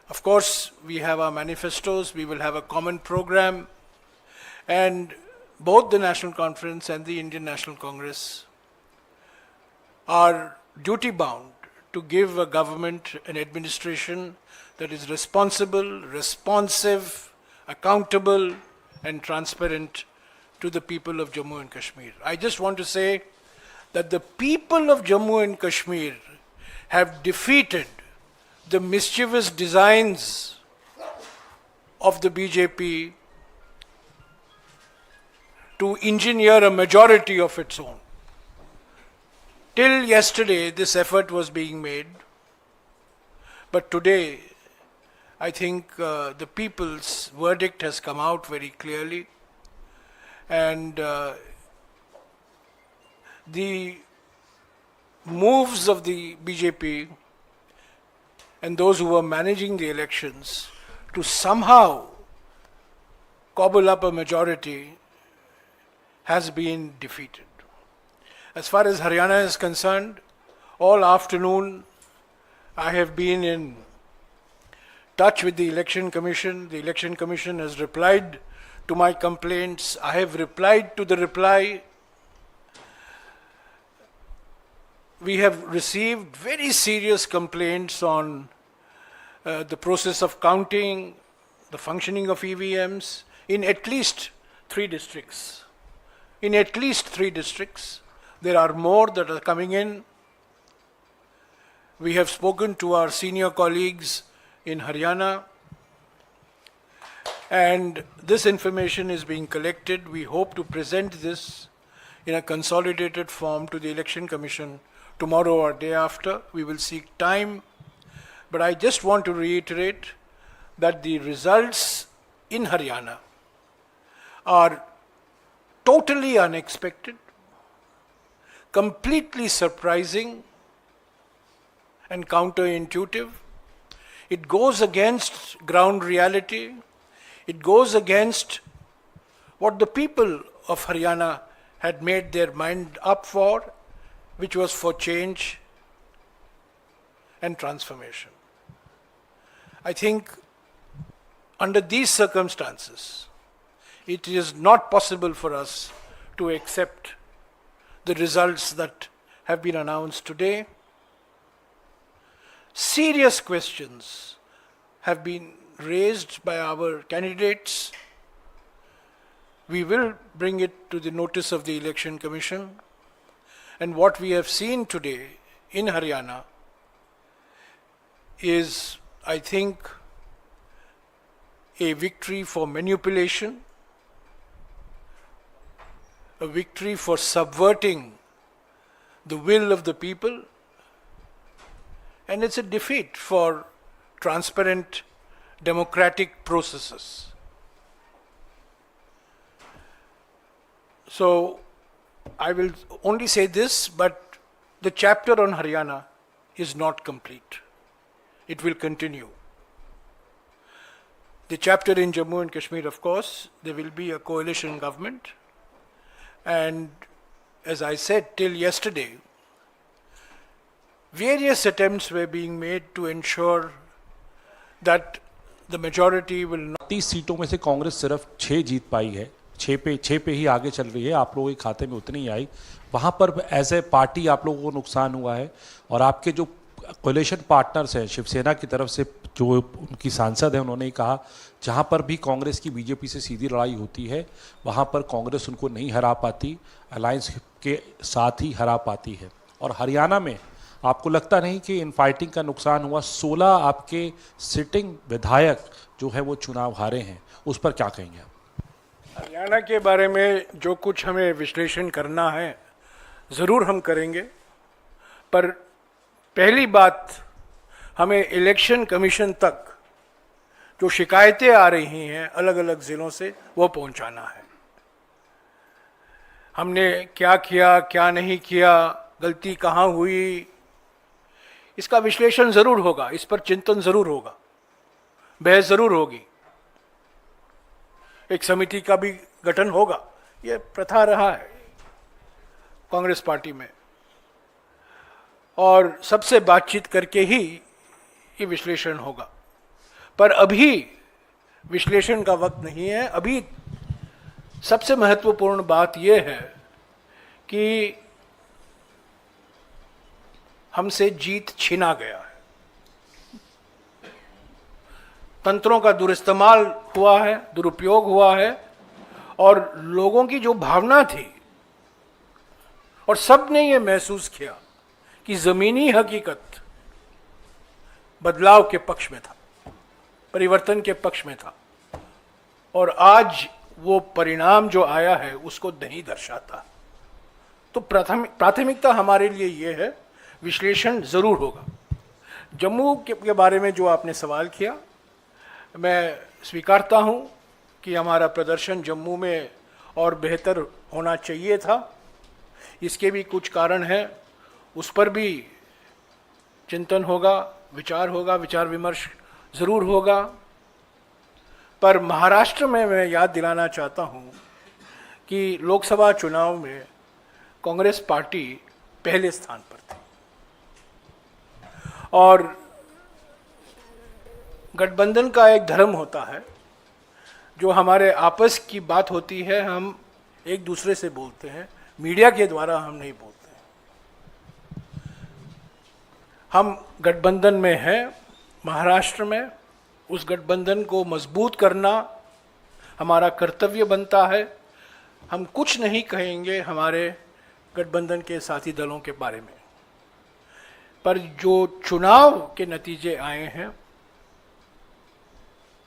Of course, we have our manifestos, we will have a common program, and both the National Conference and the Indian National Congress are duty-bound to give a government, an administration that is responsible, responsive, accountable, and transparent to the people of Jammu and Kashmir. I just want to say that the people of Jammu and Kashmir have defeated the mischievous designs of the BJP to engineer a majority of its own. Till yesterday, this effort was being made, but today, I think the people's verdict has come out very clearly, and the moves of the BJP and those who were managing the elections to somehow cobble up a majority has been defeated. As far as Haryana is concerned, all afternoon I have been in touch with the Election Commission. The Election Commission has replied to my complaints. I have replied to the reply. We have received very serious complaints on the process of counting, the functioning of EVMs in at least 3 districts. In at least 3 districts. There are more that are coming in. We have spoken to our senior colleagues in Haryana, and this information is being collected. We hope to present this in a consolidated form to the Election Commission tomorrow or day after. We will seek time, but I just want to reiterate that the results in Haryana are totally unexpected, completely surprising, and counterintuitive. It goes against ground reality. It goes against what the people of Haryana had made their mind up for, which was for change and transformation. I think under these circumstances, it is not possible for us to accept the results that have been announced today. Serious questions have been raised by our candidates. We will bring it to the notice of the Election Commission. And what we have seen today in Haryana is, I think, a victory for manipulation, a victory for subverting the will of the people, and it's a defeat for transparent democratic processes. So I will only say this, but the chapter on Haryana is not complete. It will continue. The chapter in Jammu and Kashmir, of course, there will be a coalition government. And as I said, till yesterday, various attempts were being made to ensure that the majority will not. 30 सीटों में से कांग्रेस सिर्फ 6 जीत पाई है, 6 पे ही आगे चल रही है, आप लोगों के खाते में उतनी ही आई। वहाँ पर एज ए पार्टी आप लोगों को नुकसान हुआ है, और आपके जो कोलिशन पार्टनर्स हैं शिवसेना की तरफ से, जो उनकी सांसद है, उन्होंने कहा जहाँ पर भी कांग्रेस की बीजेपी से सीधी लड़ाई होती है वहाँ पर कांग्रेस उनको नहीं हरा पाती, अलायंस के साथ ही हरा पाती है। और हरियाणा में आपको लगता नहीं कि इन फाइटिंग का नुकसान हुआ? 16 आपके सिटिंग विधायक जो है वो चुनाव हारे हैं, उस पर क्या कहेंगे आप? हरियाणा के बारे में जो कुछ हमें विश्लेषण करना है ज़रूर हम करेंगे, पर पहली बात, हमें इलेक्शन कमीशन तक जो शिकायतें आ रही हैं अलग अलग ज़िलों से, वो पहुंचाना है। हमने क्या किया, क्या नहीं किया, गलती कहाँ हुई, इसका विश्लेषण ज़रूर होगा, इस पर चिंतन ज़रूर होगा, बहस ज़रूर होगी, एक समिति का भी गठन होगा। ये प्रथा रहा है कांग्रेस पार्टी में, और सबसे बातचीत करके ही ये विश्लेषण होगा। पर अभी विश्लेषण का वक्त नहीं है। अभी सबसे महत्वपूर्ण बात यह है कि हमसे जीत छीना गया है, तंत्रों का दुरुइस्तेमाल हुआ है, दुरुपयोग हुआ है, और लोगों की जो भावना थी, और सब ने ये महसूस किया कि ज़मीनी हकीकत बदलाव के पक्ष में था, परिवर्तन के पक्ष में था, और आज वो परिणाम जो आया है उसको नहीं दर्शाता। तो प्राथमिकता हमारे लिए ये है, विश्लेषण ज़रूर होगा। जम्मू के बारे में जो आपने सवाल किया, मैं स्वीकारता हूँ कि हमारा प्रदर्शन जम्मू में और बेहतर होना चाहिए था। इसके भी कुछ कारण हैं, उस पर भी चिंतन होगा, विचार विमर्श ज़रूर होगा। पर महाराष्ट्र में मैं याद दिलाना चाहता हूँ कि लोकसभा चुनाव में कांग्रेस पार्टी पहले स्थान पर थी, और गठबंधन का एक धर्म होता है, जो हमारे आपस की बात होती है हम एक दूसरे से बोलते हैं, मीडिया के द्वारा हम नहीं बोलते हैं। हम गठबंधन में हैं महाराष्ट्र में, उस गठबंधन को मजबूत करना हमारा कर्तव्य बनता है। हम कुछ नहीं कहेंगे हमारे गठबंधन के साथी दलों के बारे में, पर जो चुनाव के नतीजे आए हैं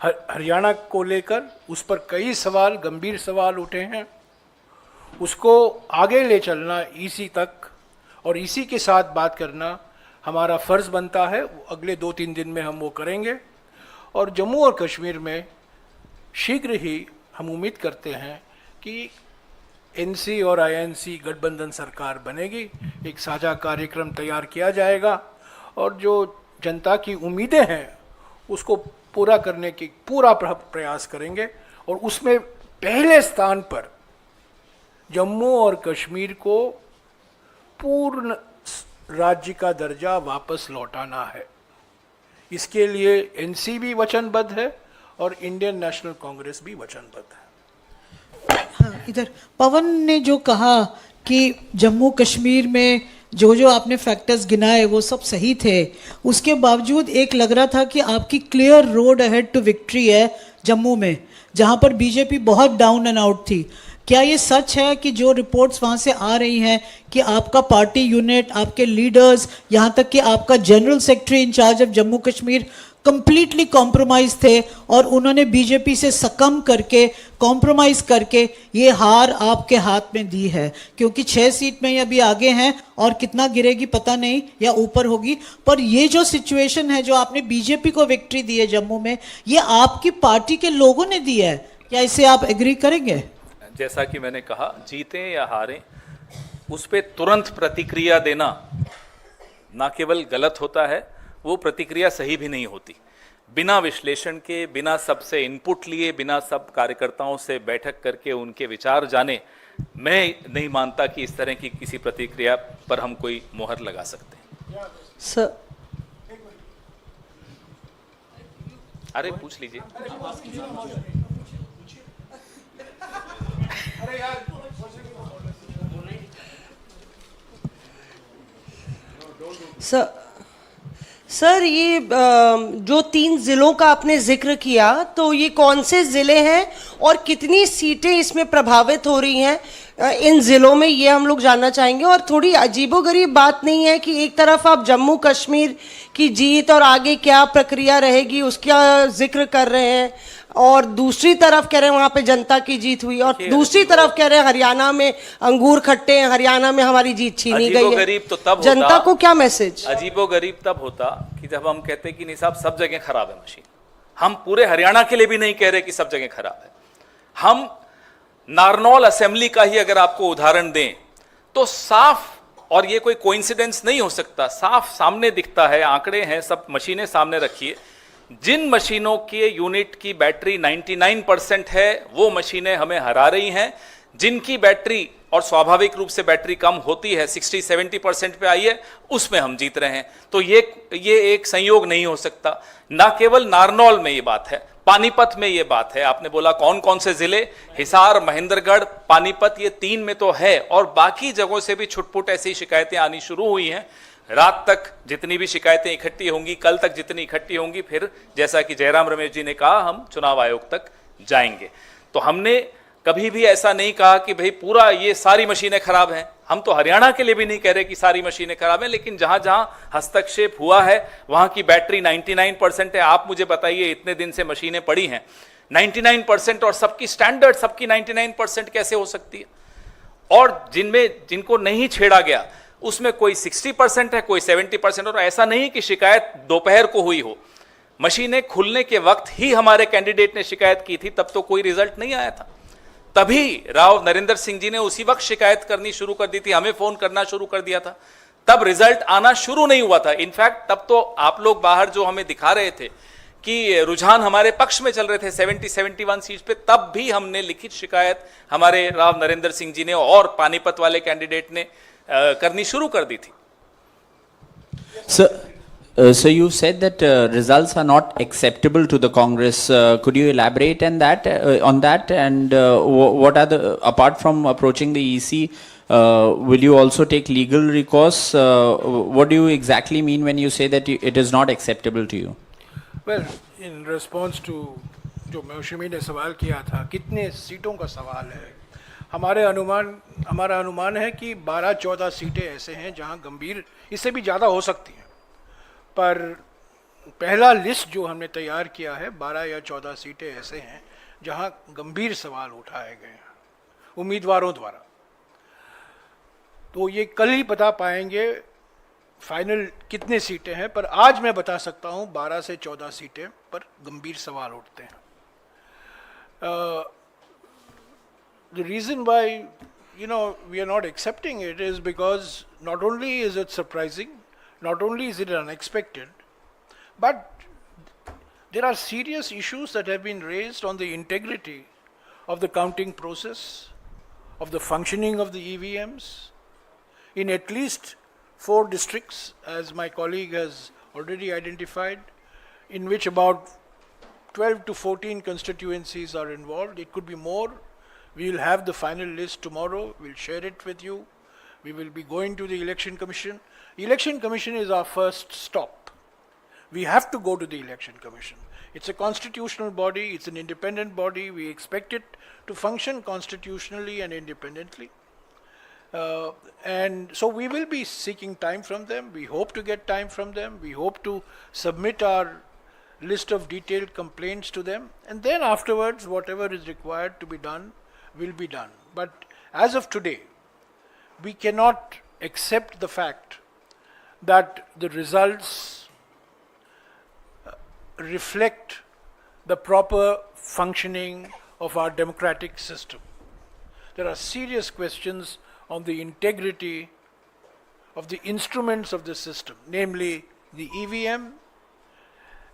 हरियाणा को लेकर, उस पर कई सवाल, गंभीर सवाल उठे हैं, उसको आगे ले चलना ईसी तक, और इसी के साथ बात करना हमारा फ़र्ज़ बनता है। अगले 2-3 दिन में हम वो करेंगे, और जम्मू और कश्मीर में शीघ्र ही हम उम्मीद करते हैं कि एनसी और आईएनसी गठबंधन सरकार बनेगी, एक साझा कार्यक्रम तैयार किया जाएगा, और जो जनता की उम्मीदें हैं उसको पूरा करने की पूरा प्रयास करेंगे, और उसमें पहले स्थान पर जम्मू और कश्मीर को पूर्ण राज्य का दर्जा वापस लौटाना है। इसके लिए एनसी भी वचनबद्ध है और इंडियन नेशनल कांग्रेस भी वचनबद्ध है। हाँ, इधर पवन ने जो कहा कि जम्मू कश्मीर में जो जो आपने फैक्टर्स गिनाए वो सब सही थे, उसके बावजूद एक लग रहा था कि आपकी clear road ahead to victory है जम्मू में, जहां पर बीजेपी बहुत डाउन एंड आउट थी। क्या ये सच है कि जो रिपोर्ट्स वहाँ से आ रही हैं कि आपका पार्टी यूनिट, आपके लीडर्स, यहाँ तक कि आपका general secretary in charge of Jammu Kashmir completely compromise थे और उन्होंने बीजेपी से सकम करके कॉम्प्रोमाइज करके ये हार आपके हाथ में दी है, क्योंकि 6 सीट में ये अभी आगे हैं और कितना गिरेगी पता नहीं या ऊपर होगी। पर ये जो सिचुएशन है, जो आपने बीजेपी को विक्ट्री दी है जम्मू में, ये आपकी पार्टी के लोगों ने दी है, क्या इसे आप एग्री करेंगे? जैसा कि मैंने कहा, जीतें या हारें उस पर तुरंत प्रतिक्रिया देना ना केवल गलत होता है, वो प्रतिक्रिया सही भी नहीं होती। बिना विश्लेषण के, बिना सबसे इनपुट लिए, बिना सब कार्यकर्ताओं से बैठक करके उनके विचार जाने, मैं नहीं मानता कि इस तरह की किसी प्रतिक्रिया पर हम कोई मोहर लगा सकते हैं। सर, अरे पूछ लीजिए। सर ये जो 3 जिलों का आपने जिक्र किया, तो ये कौन से जिले हैं और कितनी सीटें इसमें प्रभावित हो रही हैं इन जिलों में, ये हम लोग जानना चाहेंगे। और थोड़ी अजीबोगरीब बात नहीं है कि एक तरफ आप जम्मू कश्मीर की जीत और आगे क्या प्रक्रिया रहेगी उसका जिक्र कर रहे हैं, और दूसरी तरफ कह रहे हैं वहाँ पे जनता की जीत हुई, और दूसरी तरफ कह रहे हैं हरियाणा में अंगूर खट्टे हैं, हरियाणा में हमारी जीत छीनी गई है। अजीबोगरीब तो तब जनता को क्या मैसेज? अजीबोगरीब तब होता कि जब हम कहते कि नहीं साहब सब जगह खराब है मशीन। हम पूरे हरियाणा के लिए भी नहीं कह रहे कि सब जगह खराब है। हम नारनौल असेंबली का ही अगर आपको उदाहरण दें तो साफ, और ये कोई कोइंसिडेंस नहीं हो सकता, साफ सामने दिखता है, आंकड़े हैं, सब मशीनें सामने रखिए। जिन मशीनों के यूनिट की बैटरी 99% है वो मशीनें हमें हरा रही हैं। जिनकी बैटरी, और स्वाभाविक रूप से बैटरी कम होती है, 60-70% पे आई है, उसमें हम जीत रहे हैं। तो ये एक संयोग नहीं हो सकता। ना केवल नारनौल में ये बात है, पानीपत में ये बात है। आपने बोला कौन कौन से जिले, हिसार, महेंद्रगढ़, पानीपत, ये 3 में तो है, और बाकी जगहों से भी छुटपुट ऐसी शिकायतें आनी शुरू हुई हैं। रात तक जितनी भी शिकायतें इकट्ठी होंगी, कल तक जितनी इकट्ठी होंगी, फिर जैसा कि जयराम रमेश जी ने कहा, हम चुनाव आयोग तक जाएंगे। तो हमने कभी भी ऐसा नहीं कहा कि भाई पूरा ये सारी मशीनें खराब हैं। हम तो हरियाणा के लिए भी नहीं कह रहे कि सारी मशीनें खराब हैं, लेकिन जहां जहां हस्तक्षेप हुआ है वहां की बैटरी 99% है। आप मुझे बताइए, इतने दिन से मशीनें पड़ी हैं 99%, और सबकी स्टैंडर्ड, सबकी 99% कैसे हो सकती है? और जिनको नहीं छेड़ा गया उसमें कोई 60% है, कोई 70%। और ऐसा नहीं कि शिकायत दोपहर को हुई हो, मशीनें खुलने के वक्त ही हमारे कैंडिडेट ने शिकायत की थी, तब तो कोई रिजल्ट नहीं आया था। तभी राव नरेंद्र सिंह जी ने उसी वक्त शिकायत करनी शुरू कर दी थी, हमें फोन करना शुरू कर दिया था, तब रिजल्ट आना शुरू नहीं हुआ था। इनफैक्ट तब तो आप लोग बाहर जो हमें दिखा रहे थे कि रुझान हमारे पक्ष में चल रहे थे 70-71 सीट पे, तब भी हमने लिखित शिकायत हमारे राव नरेंद्र सिंह जी ने और पानीपत वाले कैंडिडेट ने करनी शुरू कर दी थी। So you said that results are not acceptable to the Congress. Could you elaborate on that? And what are the, apart from approaching the EC, will you also take legal recourse? What do you exactly mean when you say that it is not acceptable to you? Well, in response to जो मौसमी ने सवाल किया था, कितने सीटों का सवाल है, हमारा अनुमान है कि 12-14 सीटें ऐसे हैं जहां गंभीर, इससे भी ज़्यादा हो सकती हैं, पर पहला लिस्ट जो हमने तैयार किया है 12 या 14 सीटें ऐसे हैं जहां गंभीर सवाल उठाए गए हैं उम्मीदवारों द्वारा। तो ये कल ही बता पाएंगे फाइनल कितने सीटें हैं, पर आज मैं बता सकता हूं 12 से 14 सीटें पर गंभीर सवाल उठते हैं। The reason why we are not accepting it is because not only is it surprising, not only is it unexpected, but there are serious issues that have been raised on the integrity of the counting process, of the functioning of the EVMs in at least 4 districts, as my colleague has already identified, in which about 12 to 14 constituencies are involved. It could be more. We will have the final list tomorrow. We'll share it with you. We will be going to the Election Commission. Election Commission is our first stop. We have to go to the Election Commission. It's a constitutional body, it's an independent body. We expect it to function constitutionally and independently. And so we will be seeking time from them. We hope to get time from them. We hope to submit our list of detailed complaints to them, and then afterwards whatever is required to be done will be done. But as of today, we cannot accept the fact that the results reflect the proper functioning of our democratic system. There are serious questions on the integrity of the instruments of the system, namely the EVM,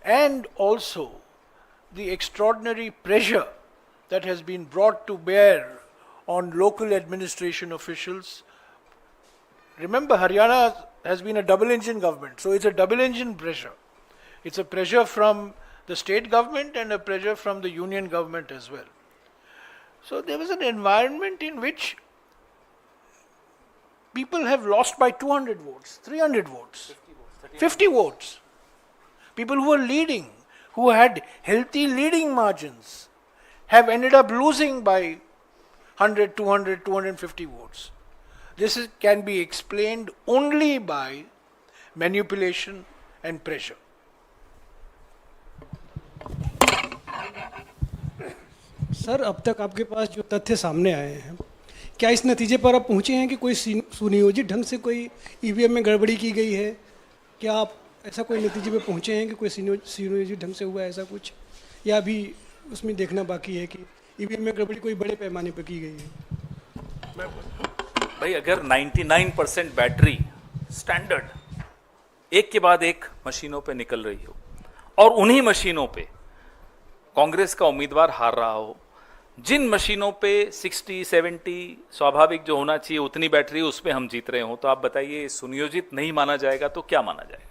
and also the extraordinary pressure that has been brought to bear on local administration officials. Remember, Haryana has been a double-engine government, so it's a double-engine pressure. It's a pressure from the state government and a pressure from the union government as well. So there was an environment in which people have lost by 200 votes, 300 votes, 50 votes. People who were leading, who had healthy leading margins, have ended up losing by 100, 200, 250 votes. This can be explained only by manipulation and pressure. Sir, अब तक आपके पास जो तथ्य सामने आए हैं, क्या इस नतीजे पर आप पहुंचे हैं कि कोई सुनियोजित ढंग से कोई ईवीएम में गड़बड़ी की गई है? क्या आप ऐसा कोई नतीजे पे पहुंचे हैं कि कोई सुनियोजित ढंग से हुआ है ऐसा कुछ, या अभी उसमें देखना बाकी है कि ईवीएम में गड़बड़ी कोई बड़े पैमाने पर की गई है? भाई, अगर 99% बैटरी स्टैंडर्ड एक के बाद एक मशीनों पे निकल रही हो और उन्हीं मशीनों पे कांग्रेस का उम्मीदवार हार रहा हो, जिन मशीनों पे 60-70 स्वाभाविक जो होना चाहिए उतनी बैटरी उस पे हम जीत रहे हो, तो आप बताइए सुनियोजित नहीं माना जाएगा तो क्या माना जाएगा?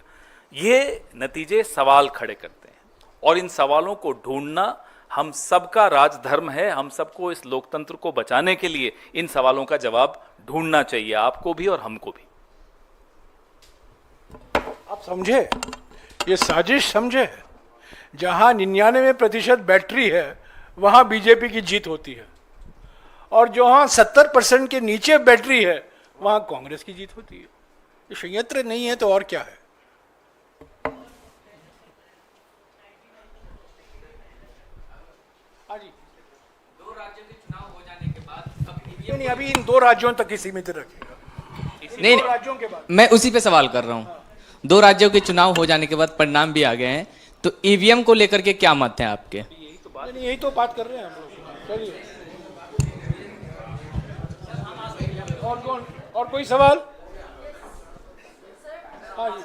ये नतीजे सवाल खड़े करते हैं और इन सवालों को ढूंढना हम सबका राजधर्म है। हम सबको इस लोकतंत्र को बचाने के लिए इन सवालों का जवाब ढूंढना चाहिए, आपको भी और हमको भी। आप समझे, ये साजिश समझे, जहां 99% बैटरी है वहां बीजेपी की जीत होती है, और जहां 70% के नीचे बैटरी है वहां कांग्रेस की जीत होती है। ये संयंत्र नहीं है तो और क्या है? हाँ जी, 2 राज्यों के चुनाव हो जाने के बाद नहीं, अभी इन 2 राज्यों तक ही सीमित रखेगा। नहीं, राज्यों के बाद मैं उसी पे सवाल कर रहा हूँ। 2 राज्यों के चुनाव हो जाने के बाद परिणाम भी आ गए हैं, तो ईवीएम को लेकर के क्या मत हैं आपके? यही तो बात कर रहे हैं हम लोग। चलिए, और कोई सवाल? हाँ जी,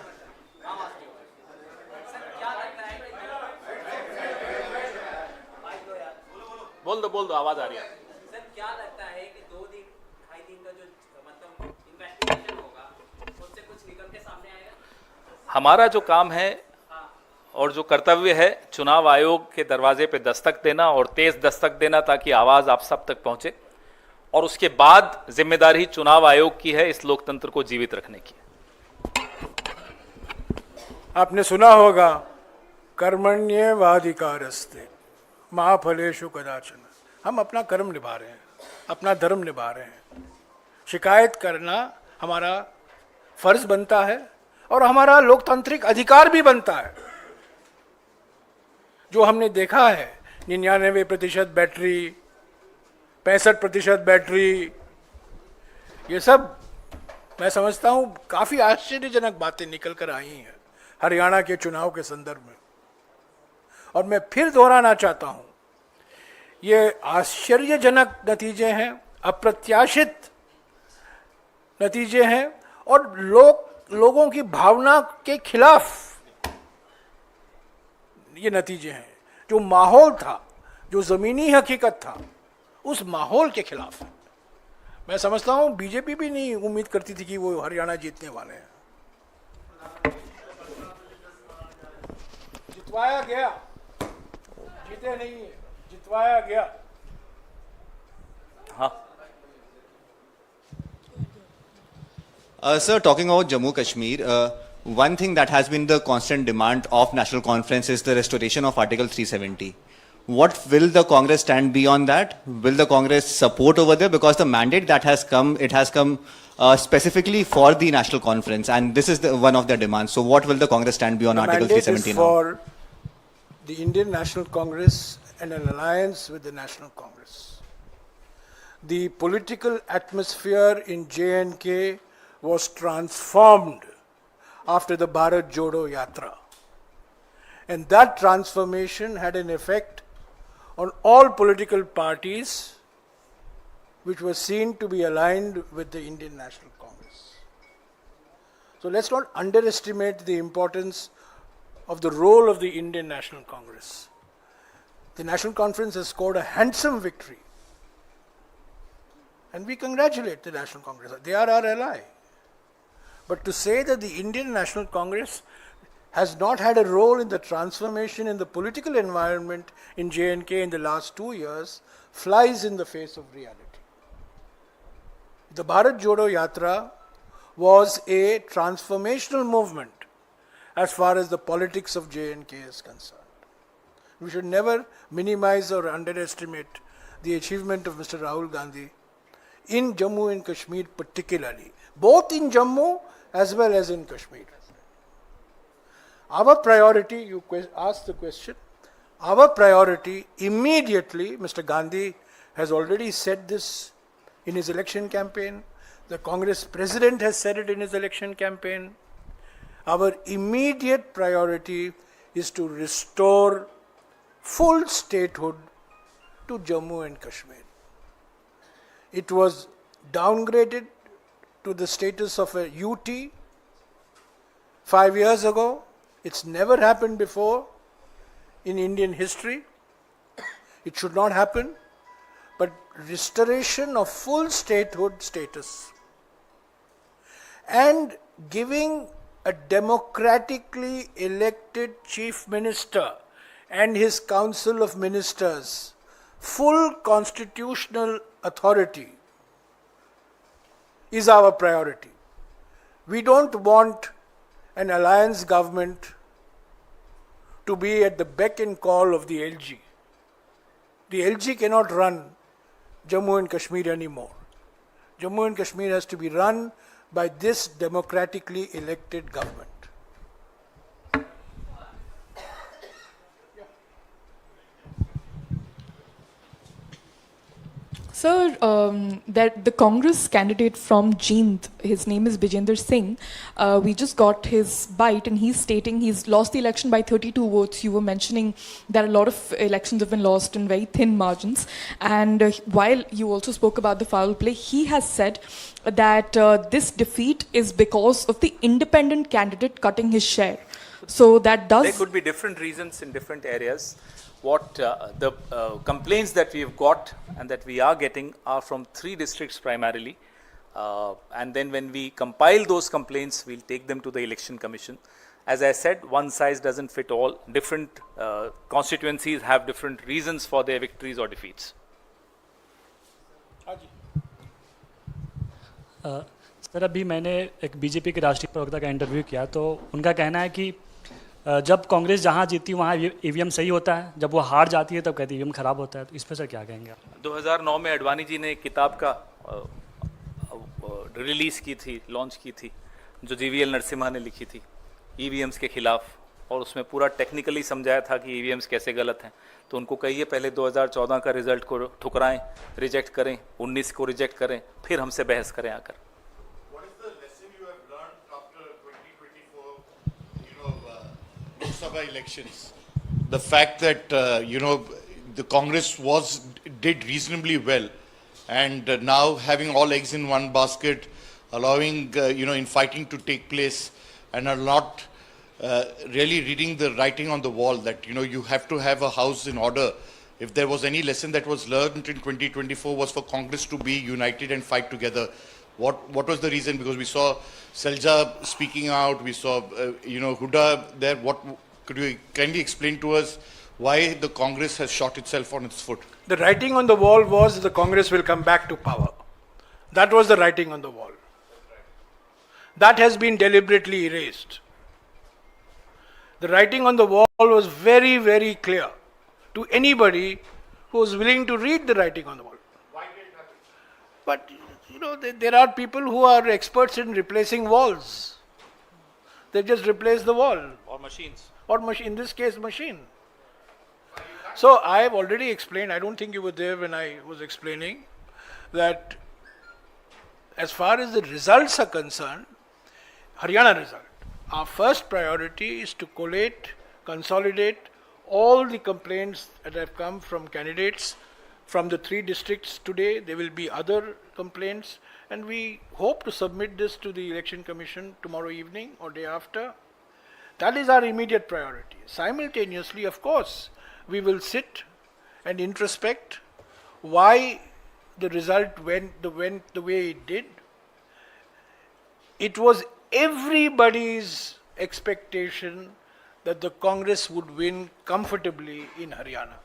बोल दो, आवाज आ रही है। सर, क्या लगता है कि 2-2.5 दिन का जो मतलब इन्वेस्टिगेशन होगा उससे कुछ निकल के सामने आएगा? हमारा जो काम है और जो कर्तव्य है, चुनाव आयोग के दरवाजे पे दस्तक देना और तेज दस्तक देना ताकि आवाज आप सब तक पहुंचे, और उसके बाद जिम्मेदारी चुनाव आयोग की है इस लोकतंत्र को जीवित रखने की। आपने सुना होगा, कर्मण्येवाधिकारस्ते मा फलेषु कदाचन। हम अपना कर्म निभा रहे हैं, अपना धर्म निभा रहे हैं। शिकायत करना हमारा फर्ज बनता है और हमारा लोकतांत्रिक अधिकार भी बनता है। जो हमने देखा है, 99% बैटरी, 65% बैटरी, ये सब मैं समझता हूं काफी आश्चर्यजनक बातें निकल कर आई हैं हरियाणा के चुनाव के संदर्भ में। और मैं फिर दोहराना चाहता हूं, ये आश्चर्यजनक नतीजे हैं, अप्रत्याशित नतीजे हैं, और लोगों की भावना के खिलाफ ये नतीजे हैं। जो माहौल था, जो जमीनी हकीकत था, उस माहौल के खिलाफ है। मैं समझता हूं बीजेपी भी नहीं उम्मीद करती थी कि वो हरियाणा जीतने वाले हैं। जितवाया गया, जीते नहीं है, जितवाया गया। हाँ Sir, talking about Jammu Kashmir, one thing that has been the constant demand of National Conference is the restoration of Article 370. What will the Congress stand beyond that? Will the Congress support over there? Because the mandate that has come, it has come specifically for the National Conference, and this is one of their demands. So what will the Congress stand beyond Article 370 now? For the Indian National Congress and an alliance with the National Congress. The political atmosphere in J&K was transformed after the Bharat Jodo Yatra. And that transformation had an effect on all political parties which were seen to be aligned with the Indian National Congress. So let's not underestimate the importance of the role of the Indian National Congress. The National Conference has scored a handsome victory. And we congratulate the National Congress. They are our ally. But to say that the Indian National Congress has not had a role in the transformation in the political environment in J&K in the last 2 years flies in the face of reality. The Bharat Jodo Yatra was a transformational movement as far as the politics of J&K is concerned. We should never minimize or underestimate the achievement of Mr. Rahul Gandhi in Jammu and Kashmir particularly, both in Jammu as well as in Kashmir. Our priority, you asked the question, our priority immediately, Mr. Gandhi has already said this in his election campaign, the Congress president has said it in his election campaign. Our immediate priority is to restore full statehood to Jammu and Kashmir. It was downgraded to the status of a UT 5 years ago. It's never happened before in Indian history. It should not happen. But restoration of full statehood status and giving a democratically elected chief minister and his council of ministers full constitutional authority is our priority. We don't want an alliance government to be at the beck and call of the LG. The LG cannot run Jammu and Kashmir anymore. Jammu and Kashmir has to be run by this democratically elected government. Sir, that the Congress candidate from Jind, his name is Bijender Singh, we just got his bite and he's stating he's lost the election by 32 votes. You were mentioning that a lot of elections have been lost in very thin margins. And while you also spoke about the foul play, he has said that this defeat is because of the independent candidate cutting his share. So that does... There could be different reasons in different areas. What the complaints that we've got and that we are getting are from 3 districts primarily. And then when we compile those complaints, we'll take them to the Election Commission. As I said, one size doesn't fit all. Different constituencies have different reasons for their victories or defeats. Sir, अभी मैंने एक BJP के राष्ट्रीय प्रवक्ता का interview किया तो उनका कहना है कि जब कांग्रेस जहां जीती वहां ईवीएम सही होता है, जब वो हार जाती है तब कहती है ईवीएम खराब होता है। तो इस पर सर क्या कहेंगे आप? 2009 में अडवाणी जी ने एक किताब का रिलीज की थी, लॉन्च की थी, जो जीवीएल नरसिम्हा ने लिखी थी ईवीएम्स के खिलाफ, और उसमें पूरा टेक्निकली समझाया था कि ईवीएम्स कैसे गलत हैं। तो उनको कहिए पहले 2014 का रिजल्ट को ठुकराएं, रिजेक्ट करें, 19 को रिजेक्ट करें, फिर हमसे बहस करें आकर। Sabha elections, the fact that the Congress did reasonably well, and now having all eggs in one basket, allowing infighting to take place, and are not really reading the writing on the wall that you have to have a house in order. If there was any lesson that was learned in 2024 was for Congress to be united and fight together. What was the reason? Because we saw Selja speaking out, we saw Huda there. Could you kindly explain to us why the Congress has shot itself on its foot? The writing on the wall was the Congress will come back to power. That was the writing on the wall. That has been deliberately erased. The writing on the wall was very, very clear to anybody who was willing to read the writing on the wall. Why did it happen? But there are people who are experts in replacing walls. They just replace the wall. Or machines. Or in this case, machine. So I have already explained, I don't think you were there when I was explaining, that as far as the results are concerned, Haryana result, our first priority is to collate, consolidate all the complaints that have come from candidates from the 3 districts today. There will be other complaints, and we hope to submit this to the Election Commission tomorrow evening or day after. That is our immediate priority. Simultaneously, of course, we will sit and introspect why the result went the way it did. It was everybody's expectation that the Congress would win comfortably in Haryana.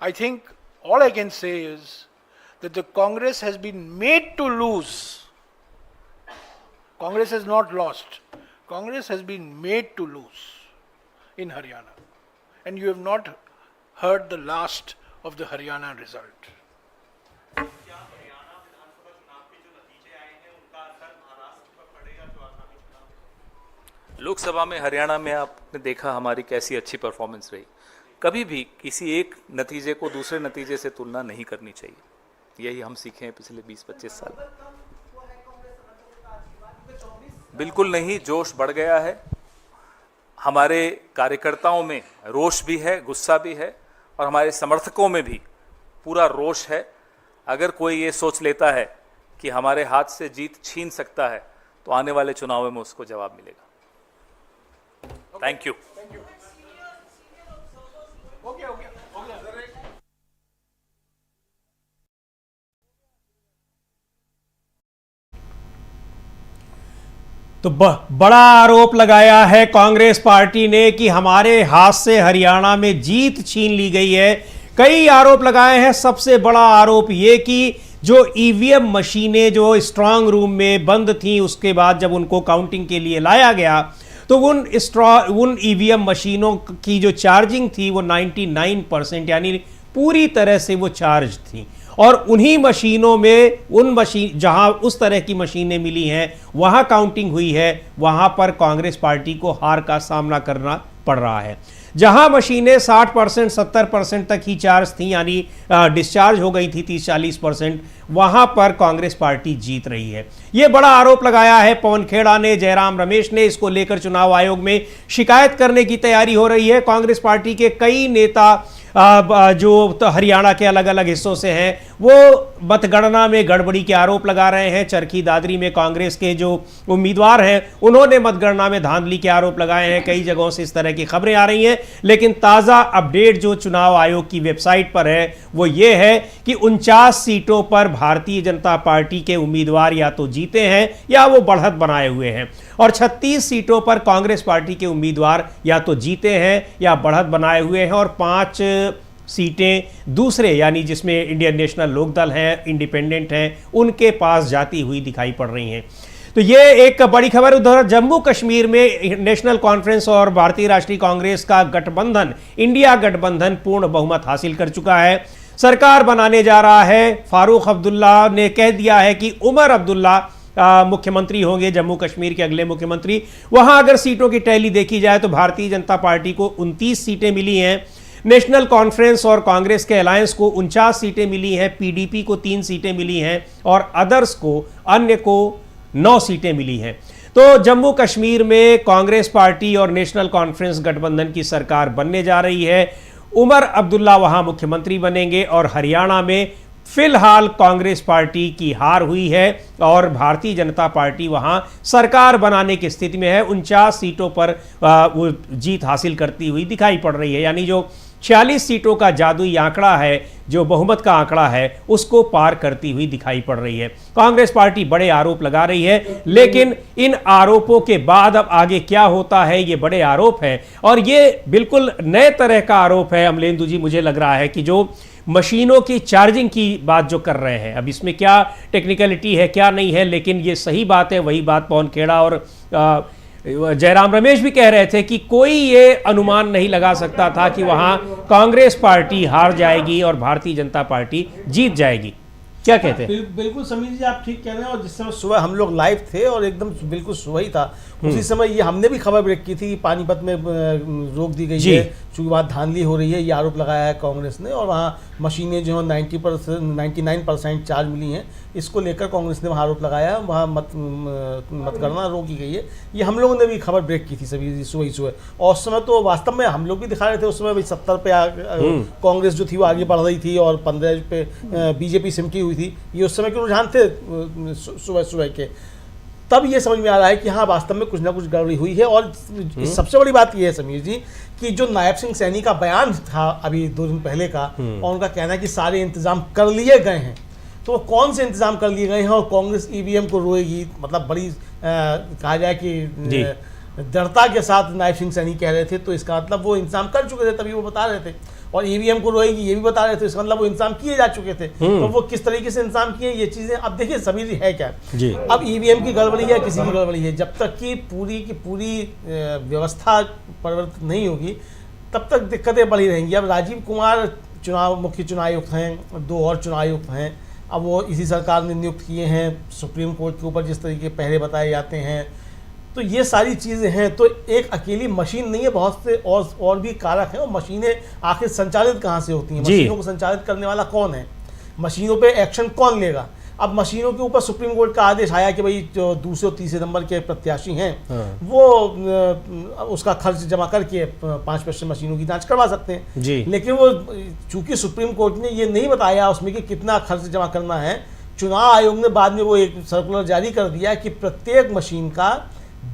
I think all I can say is that the Congress has been made to lose. Congress has not lost. Congress has been made to lose in Haryana. And you have not heard the last of the Haryana result. Lok Sabha में हरियाणा में आपने देखा हमारी कैसी अच्छी performance रही। कभी भी किसी एक नतीजे को दूसरे नतीजे से तुलना नहीं करनी चाहिए, यही हम सीखे हैं पिछले 20-25 साल। बिल्कुल नहीं, जोश बढ़ गया है, हमारे कार्यकर्ताओं में रोष भी है, गुस्सा भी है, और हमारे समर्थकों में भी पूरा रोष है। अगर कोई ये सोच लेता है कि हमारे हाथ से जीत छीन सकता है, तो आने वाले चुनावों में उसको जवाब मिलेगा। Thank you. तो बड़ा आरोप लगाया है कांग्रेस पार्टी ने कि हमारे हाथ से हरियाणा में जीत छीन ली गई है। कई आरोप लगाए हैं। सबसे बड़ा आरोप ये कि जो ईवीएम मशीनें जो स्ट्रांग रूम में बंद थीं, उसके बाद जब उनको काउंटिंग के लिए लाया गया तो उन ईवीएम मशीनों की जो चार्जिंग थी वो 99% यानी पूरी तरह से वो चार्ज थी, और उन्हीं मशीनों में जहां उस तरह की मशीनें मिली हैं वहां काउंटिंग हुई है, वहां पर कांग्रेस पार्टी को हार का सामना करना पड़ रहा है। जहां मशीनें 60% 70% तक ही चार्ज थी, यानी डिस्चार्ज हो गई थी 30-40%, वहां पर कांग्रेस पार्टी जीत रही है। यह बड़ा आरोप लगाया है पवन खेड़ा ने, जयराम रमेश ने। इसको लेकर चुनाव आयोग में शिकायत करने की तैयारी हो रही है। कांग्रेस पार्टी के कई नेता जो हरियाणा के अलग अलग हिस्सों से हैं वो मतगणना में गड़बड़ी के आरोप लगा रहे हैं। चरखी दादरी में कांग्रेस के जो उम्मीदवार हैं उन्होंने मतगणना में धांधली के आरोप लगाए हैं। कई जगहों से इस तरह की खबरें आ रही हैं, लेकिन ताज़ा अपडेट जो चुनाव आयोग की वेबसाइट पर है वो ये है कि 49 सीटों पर भारतीय जनता पार्टी के उम्मीदवार या तो जीते हैं या वो बढ़त बनाए हुए हैं, और 36 सीटों पर कांग्रेस पार्टी के उम्मीदवार या तो जीते हैं या बढ़त बनाए हुए हैं, और 5 सीटें दूसरे यानी जिसमें इंडियन नेशनल लोकदल हैं, इंडिपेंडेंट हैं, उनके पास जाती हुई दिखाई पड़ रही हैं। तो ये एक बड़ी खबर। उधर जम्मू कश्मीर में नेशनल कॉन्फ्रेंस और भारतीय राष्ट्रीय कांग्रेस का गठबंधन, इंडिया गठबंधन, पूर्ण बहुमत हासिल कर चुका है, सरकार बनाने जा रहा है। फारूक अब्दुल्ला ने कह दिया है कि उमर अब्दुल्ला मुख्यमंत्री होंगे, जम्मू कश्मीर के अगले मुख्यमंत्री। वहां अगर सीटों की टैली देखी जाए तो भारतीय जनता पार्टी को 29 सीटें मिली हैं, नेशनल कॉन्फ्रेंस और कांग्रेस के अलायंस को 49 सीटें मिली हैं, पीडीपी को 3 सीटें मिली हैं, और अदर्स को, अन्य को 9 सीटें मिली हैं। तो जम्मू कश्मीर में कांग्रेस पार्टी और नेशनल कॉन्फ्रेंस गठबंधन की सरकार बनने जा रही है। उमर अब्दुल्ला वहां मुख्यमंत्री बनेंगे, और हरियाणा में फिलहाल कांग्रेस पार्टी की हार हुई है और भारतीय जनता पार्टी वहां सरकार बनाने की स्थिति में है। 49 सीटों पर वो जीत हासिल करती हुई दिखाई पड़ रही है, यानी जो 46 सीटों का जादुई आंकड़ा है, जो बहुमत का आंकड़ा है, उसको पार करती हुई दिखाई पड़ रही है। कांग्रेस पार्टी बड़े आरोप लगा रही है, लेकिन इन आरोपों के बाद अब आगे क्या होता है, ये बड़े आरोप हैं, और ये बिल्कुल नए तरह का आरोप है अमलेंदु जी। मुझे लग रहा है कि जो मशीनों की चार्जिंग की बात जो कर रहे हैं, अब इसमें क्या टेक्निकलिटी है क्या नहीं है, लेकिन ये सही बात है। वही बात पवन खेड़ा और जयराम रमेश भी कह रहे थे कि कोई ये अनुमान नहीं लगा सकता था कि वहां कांग्रेस पार्टी हार जाएगी और भारतीय जनता पार्टी जीत जाएगी। क्या कहते हैं? बिल्कुल समीर जी, आप ठीक कह रहे हैं। और जिस समय सुबह हम लोग लाइव थे और एकदम बिल्कुल सुबह ही था, उसी समय ये हमने भी खबर ब्रेक की थी, पानीपत में रोक दी गई है चूँकि वहाँ धांधली हो रही है, ये आरोप लगाया है कांग्रेस ने, और वहाँ मशीनें जो 99% चार्ज मिली हैं, इसको लेकर कांग्रेस ने वहाँ आरोप लगाया है, वहाँ मतगणना रोकी गई है। ये हम लोगों ने भी खबर ब्रेक की थी सभी सुबह, और उस समय तो वास्तव में हम लोग भी दिखा रहे थे, उस समय भाई 70 पे कांग्रेस जो थी वो आगे बढ़ रही थी और 15 पे बीजेपी सिमटी हुई थी। ये उस समय के रुझान थे सुबह के। तब ये समझ में आ रहा है कि हाँ वास्तव में कुछ ना कुछ गड़बड़ी हुई है। और सबसे बड़ी बात ये है समीर जी कि जो नायब सिंह सैनी का बयान था अभी 2 दिन पहले का, और उनका कहना है कि सारे इंतजाम कर लिए गए हैं, तो वो कौन से इंतजाम कर लिए गए हैं और कांग्रेस ईवीएम को रोएगी, मतलब बड़ी कहा जाए कि दृढ़ता के साथ नायब सिंह सैनी कह रहे थे, तो इसका मतलब वो इंतजाम कर चुके थे, तभी वो बता रहे थे। और ईवीएम को रोएगी ये भी बता रहे थे, इसका मतलब वो इंतजाम किए जा चुके थे। तो वो किस तरीके से इंतजाम किए ये चीजें अब देखिए समीर जी है क्या जी। अब ईवीएम की गड़बड़ी है, किसी की गड़बड़ी है, जब तक कि पूरी व्यवस्था परिवर्तित नहीं होगी तब तक दिक्कतें बढ़ी रहेंगी। अब राजीव कुमार मुख्य चुनाव आयुक्त हैं, 2 और चुनाव आयुक्त हैं, अब वो इसी सरकार ने नियुक्त किए हैं। सुप्रीम कोर्ट के ऊपर जिस तरीके पहरे बताए जाते हैं, तो ये सारी चीज़ें हैं। तो एक अकेली मशीन नहीं है, बहुत से और भी कारक हैं। और मशीनें आखिर संचालित कहाँ से होती हैं, मशीनों को संचालित करने वाला कौन है, मशीनों पे एक्शन कौन लेगा। अब मशीनों के ऊपर सुप्रीम कोर्ट का आदेश आया कि भाई जो दूसरे और तीसरे नंबर के प्रत्याशी हैं वो उसका खर्च जमा करके 5% मशीनों की जांच करवा सकते हैं जी। लेकिन वो चूंकि सुप्रीम कोर्ट ने ये नहीं बताया उसमें कि कितना खर्च जमा करना है, चुनाव आयोग ने बाद में वो एक सर्कुलर जारी कर दिया कि प्रत्येक मशीन का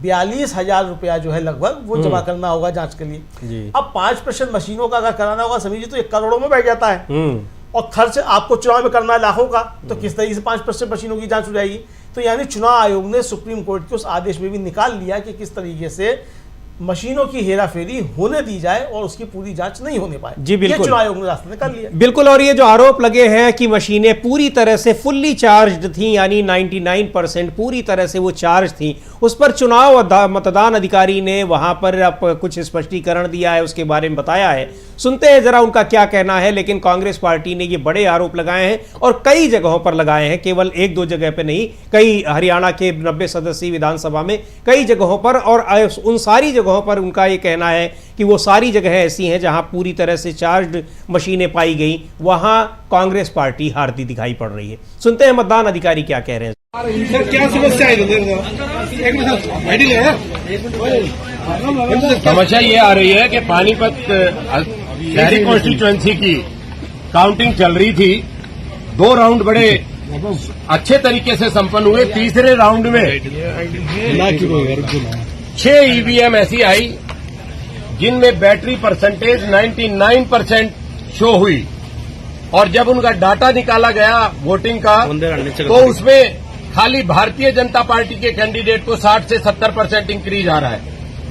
42,000 रुपया जो है लगभग वो जमा करना होगा जांच के लिए। अब 5% मशीनों का अगर कराना होगा समझिए तो 1 करोड़ों में बैठ जाता है, और खर्च आपको चुनाव में करना है लाखों का, तो किस तरीके से 5% मशीनों की जांच हो जाएगी। तो यानी चुनाव आयोग ने सुप्रीम कोर्ट के उस आदेश में भी निकाल लिया कि किस तरीके से मशीनों की हेराफेरी होने दी जाए और उसकी पूरी जांच नहीं होने पाए जी। बिल्कुल, ये चुनाव आयोग ने रास्ता निकाल लिया बिल्कुल। और ये जो आरोप लगे हैं कि मशीनें पूरी तरह से फुल्ली चार्ज्ड थी, यानी 99% पूरी तरह से वो चार्ज थी, उस पर चुनाव मतदान अधिकारी ने वहां पर अब कुछ स्पष्टीकरण दिया है, उसके बारे में बताया है। सुनते हैं जरा उनका क्या कहना है। लेकिन कांग्रेस पार्टी ने ये बड़े आरोप लगाए हैं और कई जगहों पर लगाए हैं, केवल 1-2 जगह पे नहीं, कई हरियाणा के 90 सदस्यीय विधानसभा में कई जगहों पर, और उन सारी जगहों पर उनका ये कहना है कि वो सारी जगह ऐसी हैं जहां पूरी तरह से चार्ज्ड मशीनें पाई गई, वहां कांग्रेस पार्टी हारती दिखाई पड़ रही है। सुनते हैं मतदान अधिकारी क्या कह रहे हैं। सर क्या समस्या है? समस्या ये आ रही है कि पानीपत शहरी कॉन्स्टिट्यूएंसी की काउंटिंग चल रही थी, 2 राउंड बड़े अच्छे तरीके से संपन्न हुए। तीसरे राउंड में 6 ईवीएम ऐसी आई जिनमें बैटरी परसेंटेज 99% शो हुई, और जब उनका डाटा निकाला गया वोटिंग का तो उसमें खाली भारतीय जनता पार्टी के कैंडिडेट को 60 से 70% इंक्रीज आ रहा है।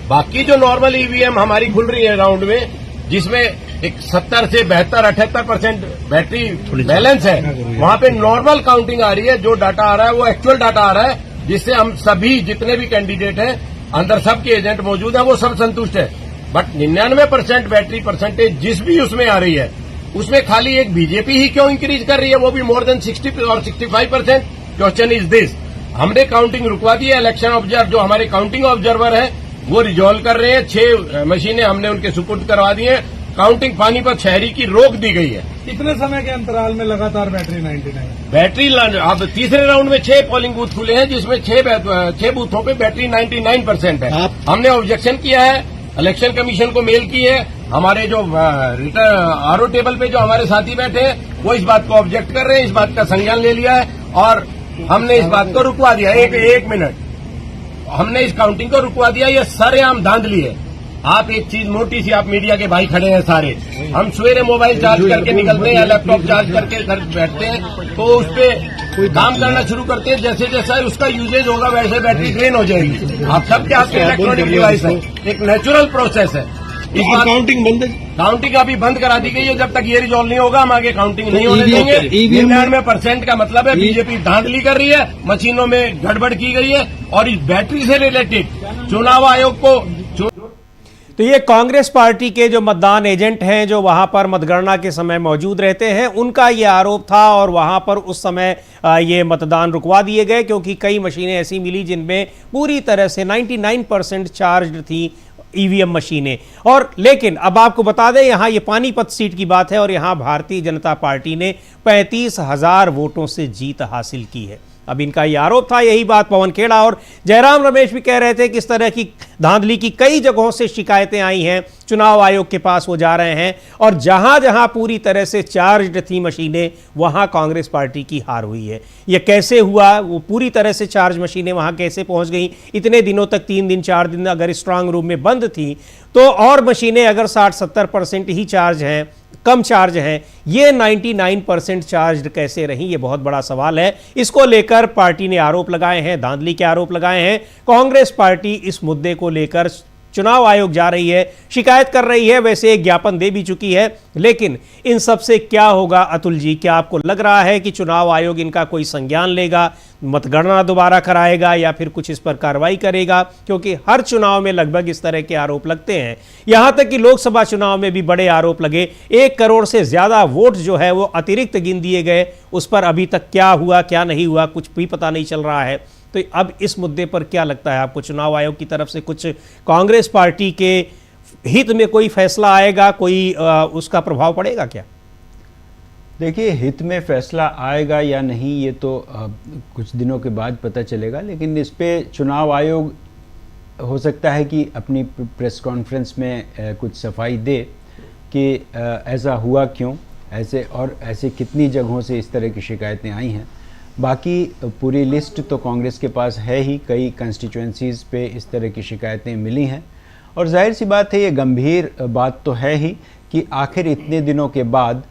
बाकी जो नॉर्मल ईवीएम हमारी खुल रही है राउंड में, जिसमें एक 70 से 72-78% बैटरी बैलेंस है, वहां पे नॉर्मल काउंटिंग आ रही है। जो डाटा आ रहा है वो एक्चुअल डाटा आ रहा है, जिससे हम सभी जितने भी कैंडिडेट हैं अंदर सबके एजेंट मौजूद है, वो सब संतुष्ट है। बट 99% बैटरी परसेंटेज जिस भी उसमें आ रही है, उसमें खाली एक बीजेपी ही क्यों इंक्रीज कर रही है, वो भी मोर देन 60 और 65%। क्वेश्चन इज दिस, हमने काउंटिंग रुकवा दी है। इलेक्शन ऑब्जर्वर जो हमारे काउंटिंग ऑब्जर्वर है वो रिजॉल्व कर रहे हैं। 6 मशीनें हमने उनके सुपुर्द करवा दी है। काउंटिंग पानीपत शहरी की रोक दी गई है। कितने समय के अंतराल में लगातार बैटरी 99 बैटरी अब तीसरे राउंड में 6 पोलिंग बूथ खुले हैं, जिसमें 6 बूथों पे बैटरी 99% है। हमने ऑब्जेक्शन किया है, इलेक्शन कमीशन को मेल की है। हमारे जो आरओ टेबल पे जो हमारे साथी बैठे हैं वो इस बात को ऑब्जेक्ट कर रहे हैं, इस बात का संज्ञान ले लिया है और हमने इस बात को रुकवा दिया। एक मिनट, हमने इस काउंटिंग को रुकवा दिया। ये सरेआम धांधली है। आप एक चीज मोटी सी, आप मीडिया के भाई खड़े हैं सारे, हम सवेरे मोबाइल चार्ज करके निकलते हैं या लैपटॉप चार्ज करके घर बैठते हैं, तो उस पे काम करना शुरू करते हैं। जैसे जैसा उसका यूजेज होगा वैसे बैटरी ड्रेन हो जाएगी। आप सबके हाथ में इलेक्ट्रॉनिक डिवाइस है, एक नेचुरल प्रोसेस है। इस बार काउंटिंग बंद, काउंटिंग अभी बंद करा दी गई है। जब तक ये रिजॉल्व नहीं होगा हम आगे काउंटिंग नहीं होने देंगे। 99% का मतलब है बीजेपी धांधली कर रही है, मशीनों में गड़बड़ की गई है, और इस बैटरी से रिलेटेड चुनाव आयोग को। तो ये कांग्रेस पार्टी के जो मतदान एजेंट हैं जो वहां पर मतगणना के समय मौजूद रहते हैं, उनका ये आरोप था, और वहां पर उस समय ये मतदान रुकवा दिए गए क्योंकि कई मशीनें ऐसी मिली जिनमें पूरी तरह से 99% चार्ज थी। ईवीएम मशीनें। और लेकिन अब आपको बता दें, यहां ये पानीपत सीट की बात है और यहां भारतीय जनता पार्टी ने 35,000 वोटों से जीत हासिल की है। अब इनका ये आरोप था, यही बात पवन खेड़ा और जयराम रमेश भी कह रहे थे कि इस तरह की धांधली की कई जगहों से शिकायतें आई हैं, चुनाव आयोग के पास वो जा रहे हैं और जहां जहां पूरी तरह से चार्ज थी मशीनें वहां कांग्रेस पार्टी की हार हुई है। ये कैसे हुआ, वो पूरी तरह से चार्ज मशीनें वहां कैसे पहुंच गई इतने दिनों तक? 3 दिन 4 दिन अगर स्ट्रांग रूम में बंद थी तो, और मशीनें अगर 60-70% ही चार्ज हैं, कम चार्ज हैं, ये 99% चार्ज कैसे रही? ये बहुत बड़ा सवाल है। इसको लेकर पार्टी ने आरोप लगाए हैं, धांधली के आरोप लगाए हैं। कांग्रेस पार्टी इस मुद्दे को लेकर चुनाव आयोग जा रही है, शिकायत कर रही है, वैसे एक ज्ञापन दे भी चुकी है। लेकिन इन सब से क्या होगा अतुल जी? क्या आपको लग रहा है कि चुनाव आयोग इनका कोई संज्ञान लेगा, मतगणना दोबारा कराएगा या फिर कुछ इस पर कार्रवाई करेगा? क्योंकि हर चुनाव में लगभग इस तरह के आरोप लगते हैं, यहां तक कि लोकसभा चुनाव में भी बड़े आरोप लगे। 1 करोड़ से ज्यादा वोट जो है वो अतिरिक्त गिन दिए गए, उस पर अभी तक क्या हुआ क्या नहीं हुआ कुछ भी पता नहीं चल रहा है। तो अब इस मुद्दे पर क्या लगता है आपको? चुनाव आयोग की तरफ से कुछ कांग्रेस पार्टी के हित में कोई फैसला आएगा, कोई उसका प्रभाव पड़ेगा क्या? देखिए, हित में फैसला आएगा या नहीं ये तो कुछ दिनों के बाद पता चलेगा, लेकिन इस पे चुनाव आयोग हो सकता है कि अपनी प्रेस कॉन्फ्रेंस में कुछ सफाई दे कि ऐसा हुआ क्यों, ऐसे कितनी जगहों से इस तरह की शिकायतें आई हैं। बाकी पूरी लिस्ट तो कांग्रेस के पास है ही, कई कंस्टिट्यूएंसीज़ पे इस तरह की शिकायतें मिली हैं और जाहिर सी बात है ये गंभीर बात तो है ही कि आखिर इतने दिनों के बाद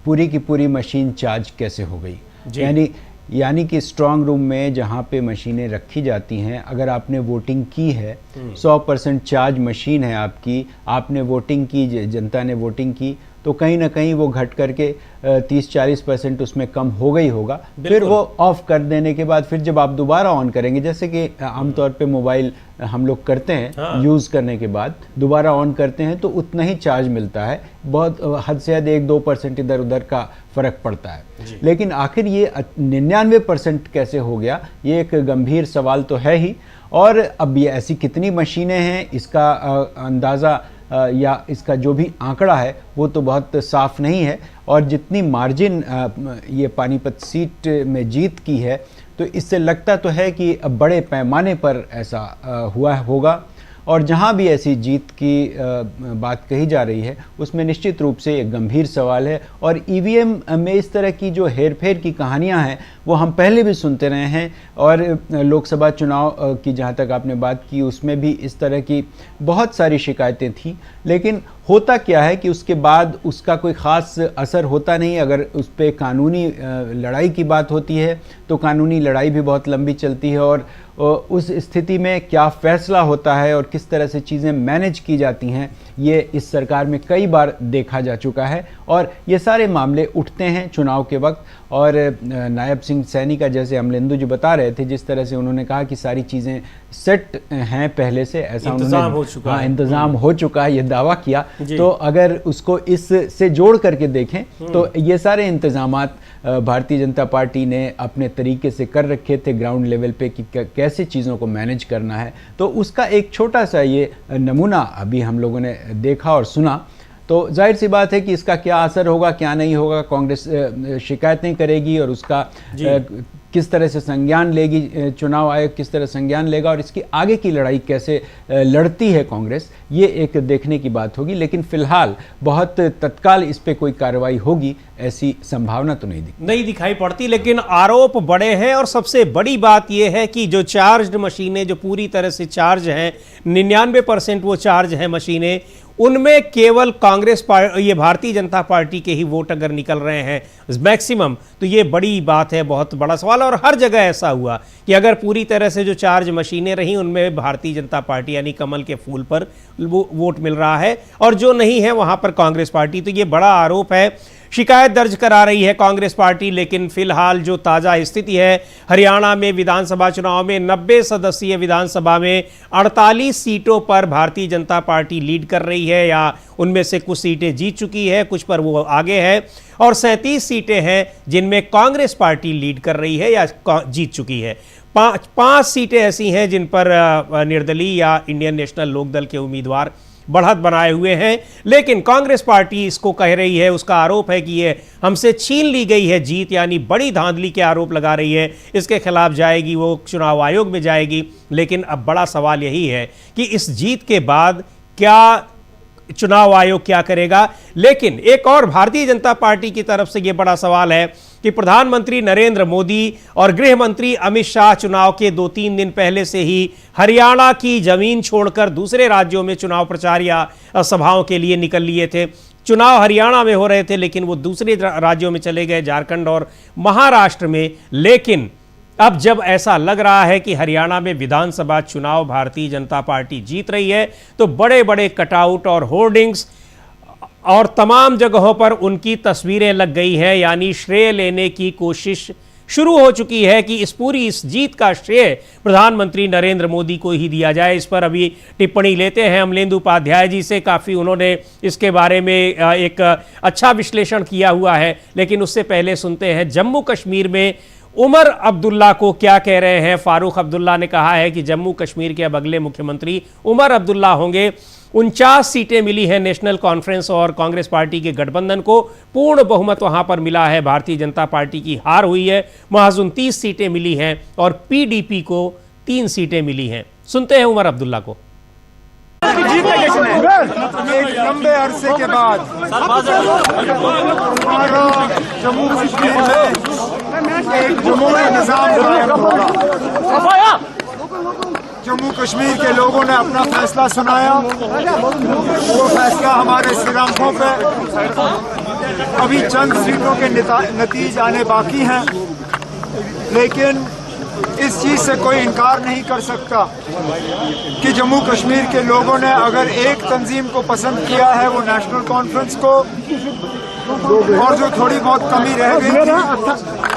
पूरी की पूरी मशीन चार्ज कैसे हो गई। यानी कि स्ट्रांग रूम में जहाँ पे मशीनें रखी जाती हैं, अगर आपने वोटिंग की है, 100% चार्ज मशीन है आपकी, आपने वोटिंग की, जनता ने वोटिंग की, तो कहीं ना कहीं वो घट करके 30-40% उसमें कम हो गई होगा। फिर वो ऑफ कर देने के बाद फिर जब आप दोबारा ऑन करेंगे, जैसे कि आमतौर पे मोबाइल हम लोग करते हैं, यूज़ करने के बाद दोबारा ऑन करते हैं तो उतना ही चार्ज मिलता है, बहुत हद से हद 1-2% इधर उधर का फ़र्क पड़ता है। लेकिन आखिर ये 99% कैसे हो गया, ये एक गंभीर सवाल तो है ही। और अब ये ऐसी कितनी मशीनें हैं इसका अंदाज़ा या इसका जो भी आंकड़ा है वो तो बहुत साफ नहीं है। और जितनी मार्जिन ये पानीपत सीट में जीत की है, तो इससे लगता तो है कि बड़े पैमाने पर ऐसा हुआ होगा। और जहाँ भी ऐसी जीत की बात कही जा रही है उसमें निश्चित रूप से एक गंभीर सवाल है। और ईवीएम में इस तरह की जो हेरफेर की कहानियाँ हैं वो हम पहले भी सुनते रहे हैं, और लोकसभा चुनाव की जहाँ तक आपने बात की उसमें भी इस तरह की बहुत सारी शिकायतें थी। लेकिन होता क्या है कि उसके बाद उसका कोई ख़ास असर होता नहीं। अगर उस पर कानूनी लड़ाई की बात होती है तो कानूनी लड़ाई भी बहुत लंबी चलती है, और उस स्थिति में क्या फ़ैसला होता है और किस तरह से चीज़ें मैनेज की जाती हैं ये इस सरकार में कई बार देखा जा चुका है। और ये सारे मामले उठते हैं चुनाव के वक्त। और नायब सिंह सैनी का, जैसे अमलेंदु जी बता रहे थे, जिस तरह से उन्होंने कहा कि सारी चीज़ें सेट हैं पहले से, ऐसा इंतज़ाम हो चुका है, इंतज़ाम हो चुका है, ये दावा किया। तो अगर उसको इससे जोड़ करके देखें तो ये सारे इंतज़ामात भारतीय जनता पार्टी ने अपने तरीके से कर रखे थे ग्राउंड लेवल पे कि कैसे चीज़ों को मैनेज करना है। तो उसका एक छोटा सा ये नमूना अभी हम लोगों ने देखा और सुना। तो जाहिर सी बात है कि इसका क्या असर होगा क्या नहीं होगा, कांग्रेस शिकायतें करेगी और उसका किस तरह से संज्ञान लेगी, चुनाव आयोग किस तरह संज्ञान लेगा, और इसकी आगे की लड़ाई कैसे लड़ती है कांग्रेस, ये एक देखने की बात होगी। लेकिन फिलहाल बहुत तत्काल इस पे कोई कार्रवाई होगी ऐसी संभावना तो नहीं दिखाई पड़ती। लेकिन आरोप बड़े हैं और सबसे बड़ी बात यह है कि जो चार्ज्ड मशीनें जो पूरी तरह से चार्ज हैं, 99% वो चार्ज हैं मशीनें, उनमें केवल कांग्रेस पार्टी, ये भारतीय जनता पार्टी के ही वोट अगर निकल रहे हैं मैक्सिमम, तो ये बड़ी बात है, बहुत बड़ा सवाल। और हर जगह ऐसा हुआ कि अगर पूरी तरह से जो चार्ज मशीनें रहीं उनमें भारतीय जनता पार्टी यानी कमल के फूल पर वोट मिल रहा है, और जो नहीं है वहां पर कांग्रेस पार्टी। तो ये बड़ा आरोप है। शिकायत दर्ज करा रही है कांग्रेस पार्टी। लेकिन फिलहाल जो ताज़ा स्थिति है, हरियाणा में विधानसभा चुनाव में 90 सदस्यीय विधानसभा में 48 सीटों पर भारतीय जनता पार्टी लीड कर रही है, या उनमें से कुछ सीटें जीत चुकी है, कुछ पर वो आगे है, और 37 सीटें हैं जिनमें कांग्रेस पार्टी लीड कर रही है या जीत चुकी है। पांच सीटें ऐसी हैं जिन पर निर्दलीय या इंडियन नेशनल लोकदल के उम्मीदवार बढ़त बनाए हुए हैं। लेकिन कांग्रेस पार्टी इसको कह रही है, उसका आरोप है कि ये हमसे छीन ली गई है जीत, यानी बड़ी धांधली के आरोप लगा रही है। इसके खिलाफ जाएगी, वो चुनाव आयोग में जाएगी। लेकिन अब बड़ा सवाल यही है कि इस जीत के बाद क्या चुनाव आयोग क्या करेगा। लेकिन एक और भारतीय जनता पार्टी की तरफ से यह बड़ा सवाल है कि प्रधानमंत्री नरेंद्र मोदी और गृह मंत्री अमित शाह चुनाव के 2-3 दिन पहले से ही हरियाणा की जमीन छोड़कर दूसरे राज्यों में चुनाव प्रचार या सभाओं के लिए निकल लिए थे। चुनाव हरियाणा में हो रहे थे, लेकिन वो दूसरे राज्यों में चले गए, झारखंड और महाराष्ट्र में। लेकिन अब जब ऐसा लग रहा है कि हरियाणा में विधानसभा चुनाव भारतीय जनता पार्टी जीत रही है, तो बड़े बड़े कटआउट और होर्डिंग्स और तमाम जगहों पर उनकी तस्वीरें लग गई हैं, यानी श्रेय लेने की कोशिश शुरू हो चुकी है कि इस जीत का श्रेय प्रधानमंत्री नरेंद्र मोदी को ही दिया जाए। इस पर अभी टिप्पणी लेते हैं अमलेंदु उपाध्याय जी से। काफ़ी उन्होंने इसके बारे में एक अच्छा विश्लेषण किया हुआ है। लेकिन उससे पहले सुनते हैं जम्मू कश्मीर में उमर अब्दुल्ला को क्या कह रहे हैं। फारूक अब्दुल्ला ने कहा है कि जम्मू कश्मीर के अब अगले मुख्यमंत्री उमर अब्दुल्ला होंगे। 49 सीटें मिली हैं नेशनल कॉन्फ्रेंस और कांग्रेस पार्टी के गठबंधन को, पूर्ण बहुमत वहां पर मिला है। भारतीय जनता पार्टी की हार हुई है, महज 29 सीटें मिली हैं और पीडीपी को 3 सीटें मिली हैं। सुनते हैं उमर अब्दुल्ला को। एक लंबे अरसे के बाद जम्मू कश्मीर में एक जमहूरी निजाम कायम होगा। जम्मू कश्मीर के लोगों ने अपना फैसला सुनाया। वो फैसला हमारे सिरांखों पे अभी चंद सीटों के नतीजे आने बाकी हैं, लेकिन इस चीज से कोई इनकार नहीं कर सकता कि जम्मू कश्मीर के लोगों ने अगर एक तंजीम को पसंद किया है वो नेशनल कॉन्फ्रेंस को, और जो थोड़ी बहुत कमी रह गई थी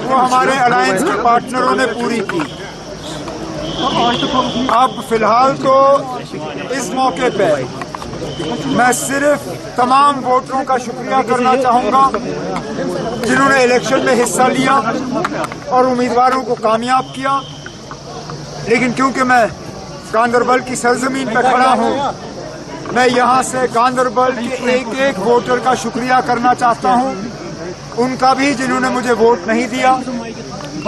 वो हमारे अलायंस के पार्टनरों ने पूरी की। अब फिलहाल तो इस मौके पे मैं सिर्फ तमाम वोटरों का शुक्रिया करना चाहूँगा जिन्होंने इलेक्शन में हिस्सा लिया और उम्मीदवारों को कामयाब किया। लेकिन क्योंकि मैं गांदरबल की सरजमीन पर खड़ा हूँ, मैं यहाँ से गांदरबल के एक एक वोटर का शुक्रिया करना चाहता हूँ, उनका भी जिन्होंने मुझे वोट नहीं दिया,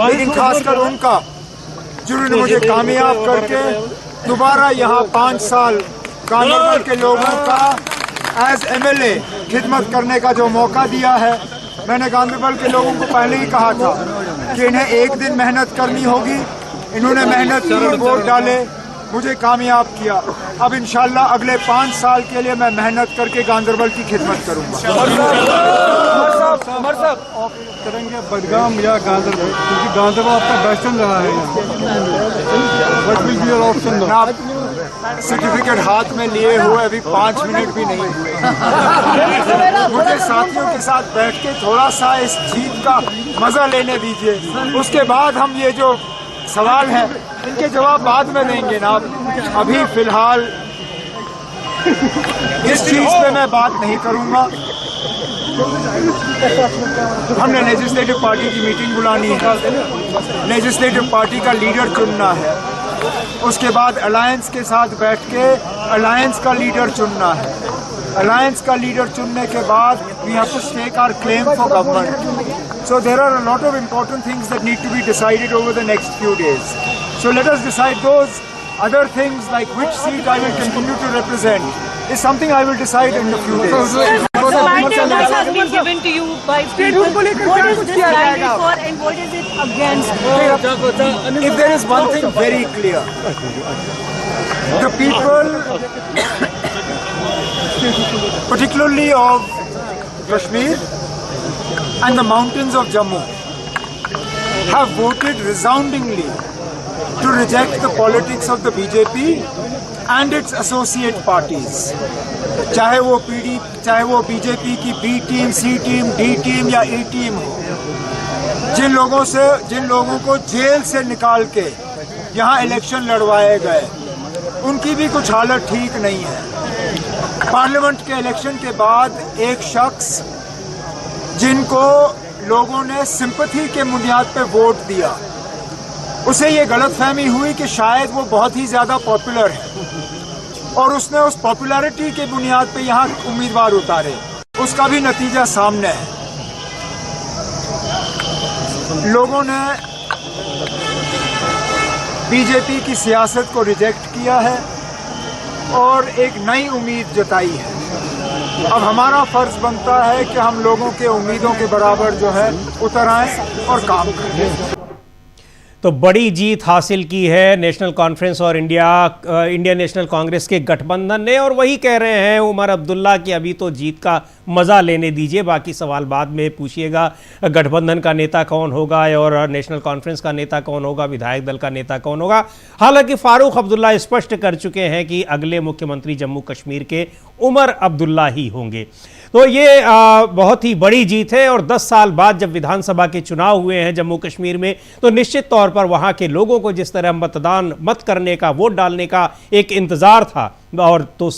लेकिन खासकर उनका जिन्होंने मुझे कामयाब करके दोबारा यहाँ 5 साल गांदरबल के लोगों का एज एमएलए खिदमत करने का जो मौका दिया है। मैंने गांदरबल के लोगों को पहले ही कहा था कि इन्हें एक दिन मेहनत करनी होगी। इन्होंने मेहनत की, वोट डाले, मुझे कामयाब किया। अब इंशाल्लाह अगले 5 साल के लिए मैं मेहनत करके गांदरबल की खिदमत करूंगा। करेंगे बडगाम या गांदरबल, क्योंकि गांदरबल आपका वेस्टर्न रहा है। सर्टिफिकेट हाथ में लिए हुए अभी 5 मिनट भी नहीं हुए। मुझे साथियों के साथ बैठ के थोड़ा सा इस जीत का मजा लेने दीजिए, उसके बाद हम ये जो सवाल है इनके जवाब बाद में देंगे ना। अभी फिलहाल इस चीज पे मैं बात नहीं करूंगा। हमने लेजिस्लेटिव पार्टी की मीटिंग बुलानी है, लेजिस्लेटिव पार्टी का लीडर चुनना है, उसके बाद अलायंस के साथ बैठ के अलायंस का लीडर चुनना है। अलायंस का लीडर चुनने के बाद we have to stake our claim for government. So there are a lot of important things that need to be decided over the next few days. So let us decide those. Other things like which seat I will continue to represent is something I will decide in a few days. Mandate has been given to you by people. What is this mandate for and what is it against? If there is one thing very clear, the people, particularly of Kashmir and the mountains of Jammu, have voted resoundingly to reject the politics of the BJP and its associate parties, चाहे वो चाहे वो BJP की B team, सी team, D team या ई team हो, जिन लोगों को jail से निकाल के यहाँ इलेक्शन लड़वाए गए, उनकी भी कुछ हालत ठीक नहीं है। पार्लियामेंट के इलेक्शन के बाद एक शख्स जिनको लोगों ने सिंपैथी के बुनियाद पे वोट दिया, उसे ये गलतफहमी हुई कि शायद वो बहुत ही ज्यादा पॉपुलर है और उसने उस पॉपुलैरिटी के बुनियाद पे यहाँ उम्मीदवार उतारे। उसका भी नतीजा सामने है। लोगों ने बीजेपी की सियासत को रिजेक्ट किया है और एक नई उम्मीद जताई है। अब हमारा फर्ज बनता है कि हम लोगों के उम्मीदों के बराबर जो है उतर आएं और काम करें। तो बड़ी जीत हासिल की है नेशनल कॉन्फ्रेंस और इंडियन नेशनल कांग्रेस के गठबंधन ने, और वही कह रहे हैं उमर अब्दुल्ला कि अभी तो जीत का मज़ा लेने दीजिए, बाकी सवाल बाद में पूछिएगा। गठबंधन का नेता कौन होगा और नेशनल कॉन्फ्रेंस का नेता कौन होगा, विधायक दल का नेता कौन होगा। हालांकि फारूक अब्दुल्ला स्पष्ट कर चुके हैं कि अगले मुख्यमंत्री जम्मू कश्मीर के उमर अब्दुल्ला ही होंगे। तो ये बहुत ही बड़ी जीत है, और 10 साल बाद जब विधानसभा के चुनाव हुए हैं जम्मू कश्मीर में, तो निश्चित तौर पर वहाँ के लोगों को जिस तरह मत करने का, वोट डालने का एक इंतज़ार था, और तो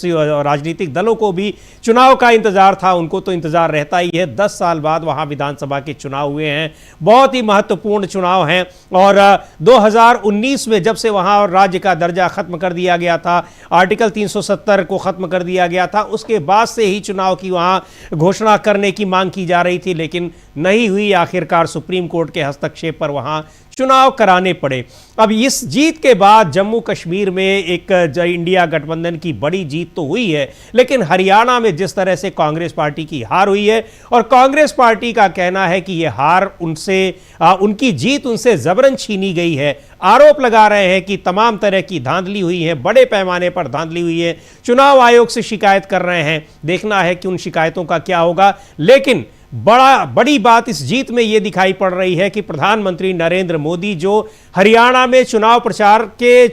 राजनीतिक दलों को भी चुनाव का इंतज़ार था, उनको तो इंतज़ार रहता ही है। 10 साल बाद वहाँ विधानसभा के चुनाव हुए हैं, बहुत ही महत्वपूर्ण चुनाव हैं। और 2019 में जब से वहाँ राज्य का दर्जा ख़त्म कर दिया गया था, आर्टिकल 370 को ख़त्म कर दिया गया था, उसके बाद से ही चुनाव की वहाँ घोषणा करने की मांग की जा रही थी, लेकिन नहीं हुई। आखिरकार सुप्रीम कोर्ट के हस्तक्षेप पर वहाँ चुनाव कराने पड़े। अब इस जीत के बाद जम्मू कश्मीर में एक इंडिया गठबंधन की बड़ी जीत तो हुई है, लेकिन हरियाणा में जिस तरह से कांग्रेस पार्टी की हार हुई है, और कांग्रेस पार्टी का कहना है कि यह हार उनकी जीत उनसे जबरन छीनी गई है। आरोप लगा रहे हैं कि तमाम तरह की धांधली हुई है, बड़े पैमाने पर धांधली हुई है। चुनाव आयोग से शिकायत कर रहे हैं, देखना है कि उन शिकायतों का क्या होगा। लेकिन बड़ी बात इस जीत में यह दिखाई पड़ रही है कि प्रधानमंत्री नरेंद्र मोदी, जो हरियाणा में चुनाव प्रचार के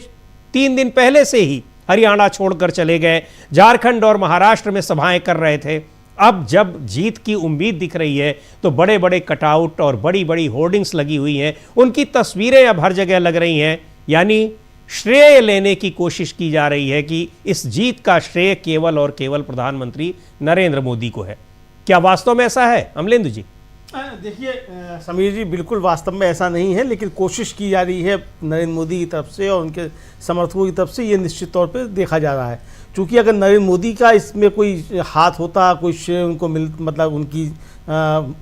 3 दिन पहले से ही हरियाणा छोड़कर चले गए, झारखंड और महाराष्ट्र में सभाएं कर रहे थे, अब जब जीत की उम्मीद दिख रही है तो बड़े बड़े कटआउट और बड़ी बड़ी होर्डिंग्स लगी हुई हैं, उनकी तस्वीरें अब हर जगह लग रही हैं। यानी श्रेय लेने की कोशिश की जा रही है कि इस जीत का श्रेय केवल और केवल प्रधानमंत्री नरेंद्र मोदी को है। क्या वास्तव में ऐसा है अमलेंदु जी? देखिए समीर जी, बिल्कुल वास्तव में ऐसा नहीं है, लेकिन कोशिश की जा रही है नरेंद्र मोदी की तरफ से और उनके समर्थकों की तरफ से। ये निश्चित तौर पे देखा जा रहा है, क्योंकि अगर नरेंद्र मोदी का इसमें कोई हाथ होता, कोई श्रेय उनको मतलब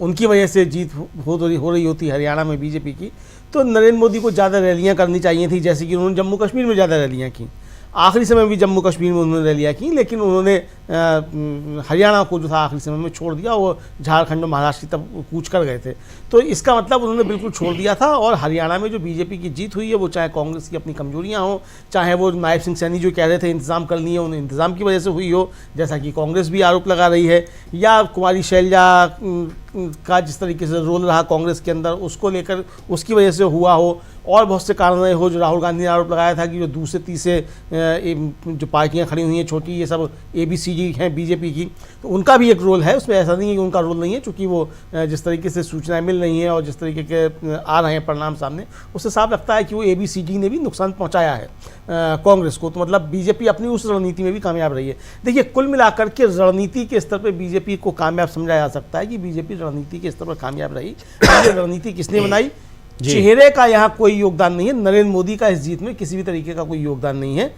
उनकी वजह से जीत हो रही होती हरियाणा में बीजेपी की, तो नरेंद्र मोदी को ज़्यादा रैलियाँ करनी चाहिए थी, जैसे कि उन्होंने जम्मू कश्मीर में ज़्यादा रैलियाँ की। आखिरी समय भी जम्मू कश्मीर में उन्होंने रैलियाँ की, लेकिन उन्होंने हरियाणा को जो था आखिरी समय में छोड़ दिया, वो झारखंड और महाराष्ट्र की तब कूच कर गए थे। तो इसका मतलब उन्होंने बिल्कुल छोड़ दिया था। और हरियाणा में जो बीजेपी की जीत हुई है, वो चाहे कांग्रेस की अपनी कमजोरियां हो, चाहे वो नायब सिंह सैनी जो कह रहे थे इंतजाम कर लिए, उन इंतजाम की वजह से हुई हो, जैसा कि कांग्रेस भी आरोप लगा रही है, या कुमारी शैलजा का जिस तरीके से रोल रहा कांग्रेस के अंदर, उसको लेकर उसकी वजह से हुआ हो, और बहुत से कारण रहे हो। जो राहुल गांधी ने आरोप लगाया था कि जो दूसरे तीसरे जो पार्टियां खड़ी हुई हैं छोटी, ये सब ABCD हैं बीजेपी की, तो उनका भी एक रोल है उसमें। ऐसा नहीं है कि उनका रोल नहीं है, चूँकि वो जिस तरीके से सूचनाएं मिल रही हैं और जिस तरीके के आ रहे हैं परिणाम सामने, उससे साफ लगता है कि वो ABCD ने भी नुकसान पहुँचाया है कांग्रेस को। तो मतलब बीजेपी अपनी उस रणनीति में भी कामयाब रही है। देखिए, कुल मिलाकर के रणनीति के स्तर पर बीजेपी को कामयाब समझा जा सकता है कि बीजेपी रणनीति के स्तर पर कामयाब रही। ये रणनीति किसने बनाई? चेहरे का यहाँ कोई योगदान नहीं है। नरेंद्र मोदी का इस जीत में किसी भी तरीके का कोई योगदान नहीं है।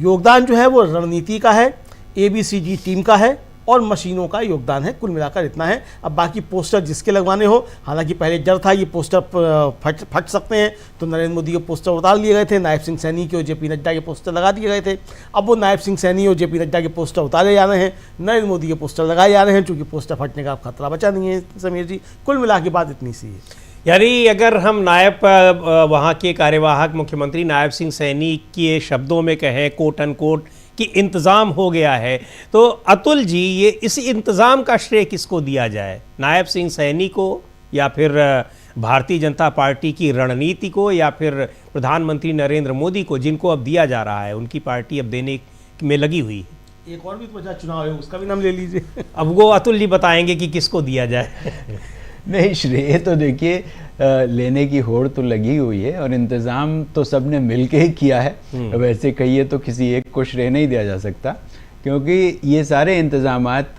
योगदान जो है वो रणनीति का है, ABCD टीम का है और मशीनों का योगदान है। कुल मिलाकर इतना है। अब बाकी पोस्टर जिसके लगवाने हो, हालांकि पहले डर था ये पोस्टर फट सकते हैं, तो नरेंद्र मोदी के पोस्टर उतार लिए गए थे, नायब सिंह सैनी के और JP नड्डा के पोस्टर लगा दिए गए थे। अब वो नायब सिंह सैनी और JP नड्डा के पोस्टर उतारे जा रहे हैं, नरेंद्र मोदी के पोस्टर लगाए जा रहे हैं, चूँकि पोस्टर फटने का खतरा बचा नहीं है। समीर जी, कुल मिला के बात इतनी सी है। यानी अगर हम वहाँ के कार्यवाहक मुख्यमंत्री नायब सिंह सैनी के शब्दों में कहें, कोट एंड कोट, कि इंतज़ाम हो गया है, तो अतुल जी, ये इस इंतज़ाम का श्रेय किसको दिया जाए? नायब सिंह सैनी को या फिर भारतीय जनता पार्टी की रणनीति को या फिर प्रधानमंत्री नरेंद्र मोदी को, जिनको अब दिया जा रहा है, उनकी पार्टी अब देने में लगी हुई है? एक और भी तो चुनाव है, उसका भी नाम ले लीजिए। अब वो अतुल जी बताएंगे कि किसको दिया जाए। नहीं, श्रेय तो देखिए लेने की होड़ तो लगी हुई है और इंतज़ाम तो सबने मिलके ही किया है। वैसे कहिए तो किसी एक को श्रेय नहीं दिया जा सकता, क्योंकि ये सारे इंतज़ामात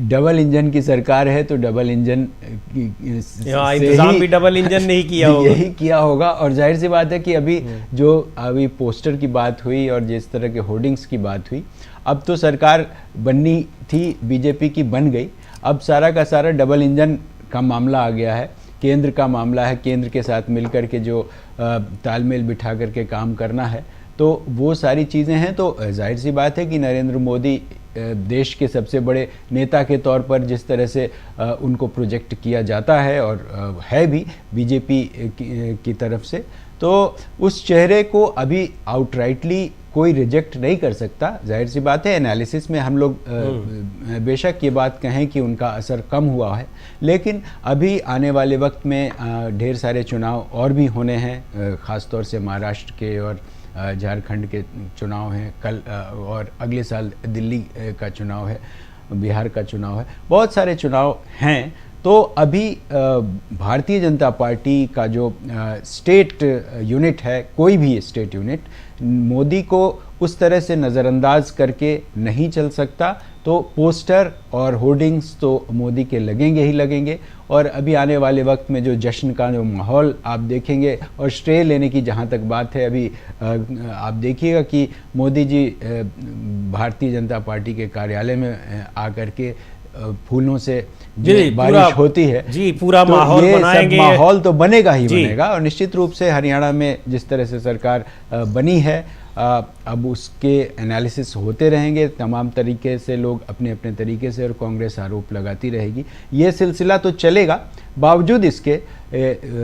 डबल इंजन की सरकार है तो डबल इंजन इंतजाम भी डबल इंजन नहीं किया होगा, यही किया होगा। और जाहिर सी बात है कि अभी पोस्टर की बात हुई और जिस तरह के होर्डिंग्स की बात हुई, अब तो सरकार बननी थी बीजेपी की, बन गई। अब सारा का सारा डबल इंजन का मामला आ गया है, केंद्र का मामला है, केंद्र के साथ मिलकर के जो तालमेल बिठा करके काम करना है, तो वो सारी चीज़ें हैं। तो जाहिर सी बात है कि नरेंद्र मोदी देश के सबसे बड़े नेता के तौर पर जिस तरह से उनको प्रोजेक्ट किया जाता है और है भी बीजेपी की तरफ से, तो उस चेहरे को अभी आउटराइटली कोई रिजेक्ट नहीं कर सकता। जाहिर सी बात है, एनालिसिस में हम लोग बेशक ये बात कहें कि उनका असर कम हुआ है, लेकिन अभी आने वाले वक्त में ढेर सारे चुनाव और भी होने हैं, ख़ास तौर से महाराष्ट्र के और झारखंड के चुनाव हैं कल, और अगले साल दिल्ली का चुनाव है, बिहार का चुनाव है, बहुत सारे चुनाव हैं। तो अभी भारतीय जनता पार्टी का जो स्टेट यूनिट है, कोई भी स्टेट यूनिट, मोदी को उस तरह से नज़रअंदाज करके नहीं चल सकता। तो पोस्टर और होर्डिंग्स तो मोदी के लगेंगे ही लगेंगे, और अभी आने वाले वक्त में जो जश्न का जो माहौल आप देखेंगे, और श्रेय लेने की जहाँ तक बात है, अभी आप देखिएगा कि मोदी जी भारतीय जनता पार्टी के कार्यालय में आकर के फूलों से बारिश होती है जी, पूरा तो माहौल बनाएंगे, माहौल तो बनेगा ही बनेगा। और निश्चित रूप से हरियाणा में जिस तरह से सरकार बनी है, अब उसके एनालिसिस होते रहेंगे तमाम तरीके से, लोग अपने अपने तरीके से, और कांग्रेस आरोप लगाती रहेगी। ये सिलसिला तो चलेगा, बावजूद इसके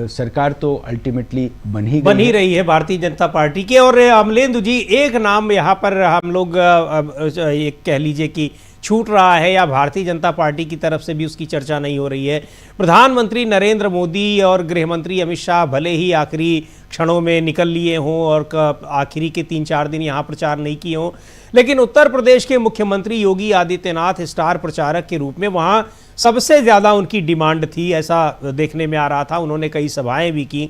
सरकार तो अल्टीमेटली बन ही रही है भारतीय जनता पार्टी के। और अमलेंदु जी, एक नाम यहाँ पर हम लोग एक कह लीजिए कि छूट रहा है, या भारतीय जनता पार्टी की तरफ से भी उसकी चर्चा नहीं हो रही है। प्रधानमंत्री नरेंद्र मोदी और गृह मंत्री अमित शाह भले ही आखिरी क्षणों में निकल लिए हों और आखिरी के 3-4 दिन यहाँ प्रचार नहीं किए हों, लेकिन उत्तर प्रदेश के मुख्यमंत्री योगी आदित्यनाथ स्टार प्रचारक के रूप में वहाँ सबसे ज़्यादा उनकी डिमांड थी, ऐसा देखने में आ रहा था। उन्होंने कई सभाएँ भी की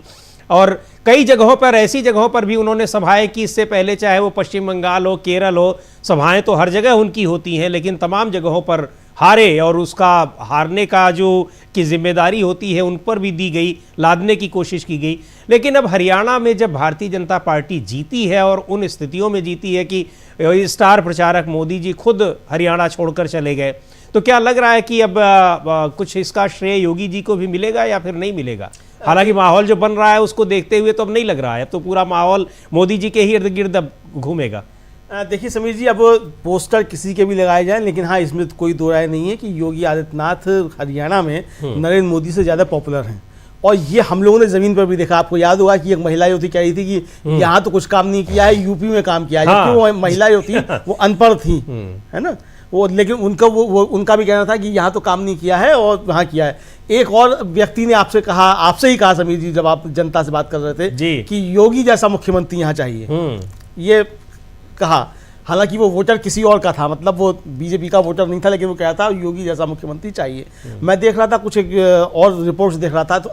और कई जगहों पर, ऐसी जगहों पर भी उन्होंने सभाएं की, इससे पहले चाहे वो पश्चिम बंगाल हो, केरल हो, सभाएं तो हर जगह उनकी होती हैं, लेकिन तमाम जगहों पर हारे, और उसका हारने का जो की जिम्मेदारी होती है उन पर भी दी गई, लादने की कोशिश की गई। लेकिन अब हरियाणा में जब भारतीय जनता पार्टी जीती है, और उन स्थितियों में जीती है कि स्टार प्रचारक मोदी जी खुद हरियाणा छोड़कर चले गए, तो क्या लग रहा है कि अब कुछ इसका श्रेय योगी जी को भी मिलेगा या फिर नहीं मिलेगा? हालांकि माहौल जो बन रहा है उसको देखते हुए तो अब नहीं लग रहा है, अब तो पूरा माहौल मोदी जी के ही इर्द गिर्द अब घूमेगा। देखिए समीर जी, अब पोस्टर किसी के भी लगाए जाए, लेकिन हाँ, इसमें तो कोई दो राय नहीं है कि योगी आदित्यनाथ हरियाणा में नरेंद्र मोदी से ज़्यादा पॉपुलर हैं। और ये हम लोगों ने ज़मीन पर भी देखा। आपको याद होगा कि एक महिला जो थी कह रही थी कि यहाँ तो कुछ काम नहीं किया है, यूपी में काम किया है, जबकि वो महिला जो थी वो अनपढ़ थी, है ना वो, लेकिन उनका वो उनका भी कहना था कि यहाँ तो काम नहीं किया है और वहाँ किया है। एक और व्यक्ति ने आपसे कहा, आपसे ही कहा समीर जी, जब आप जनता से बात कर रहे थे कि योगी जैसा मुख्यमंत्री यहाँ चाहिए, ये कहा। हालांकि वो वोटर किसी और का था, मतलब वो बीजेपी का वोटर नहीं था, लेकिन वो कहा था योगी जैसा मुख्यमंत्री चाहिए। मैं देख रहा था कुछ और रिपोर्ट्स देख रहा था, तो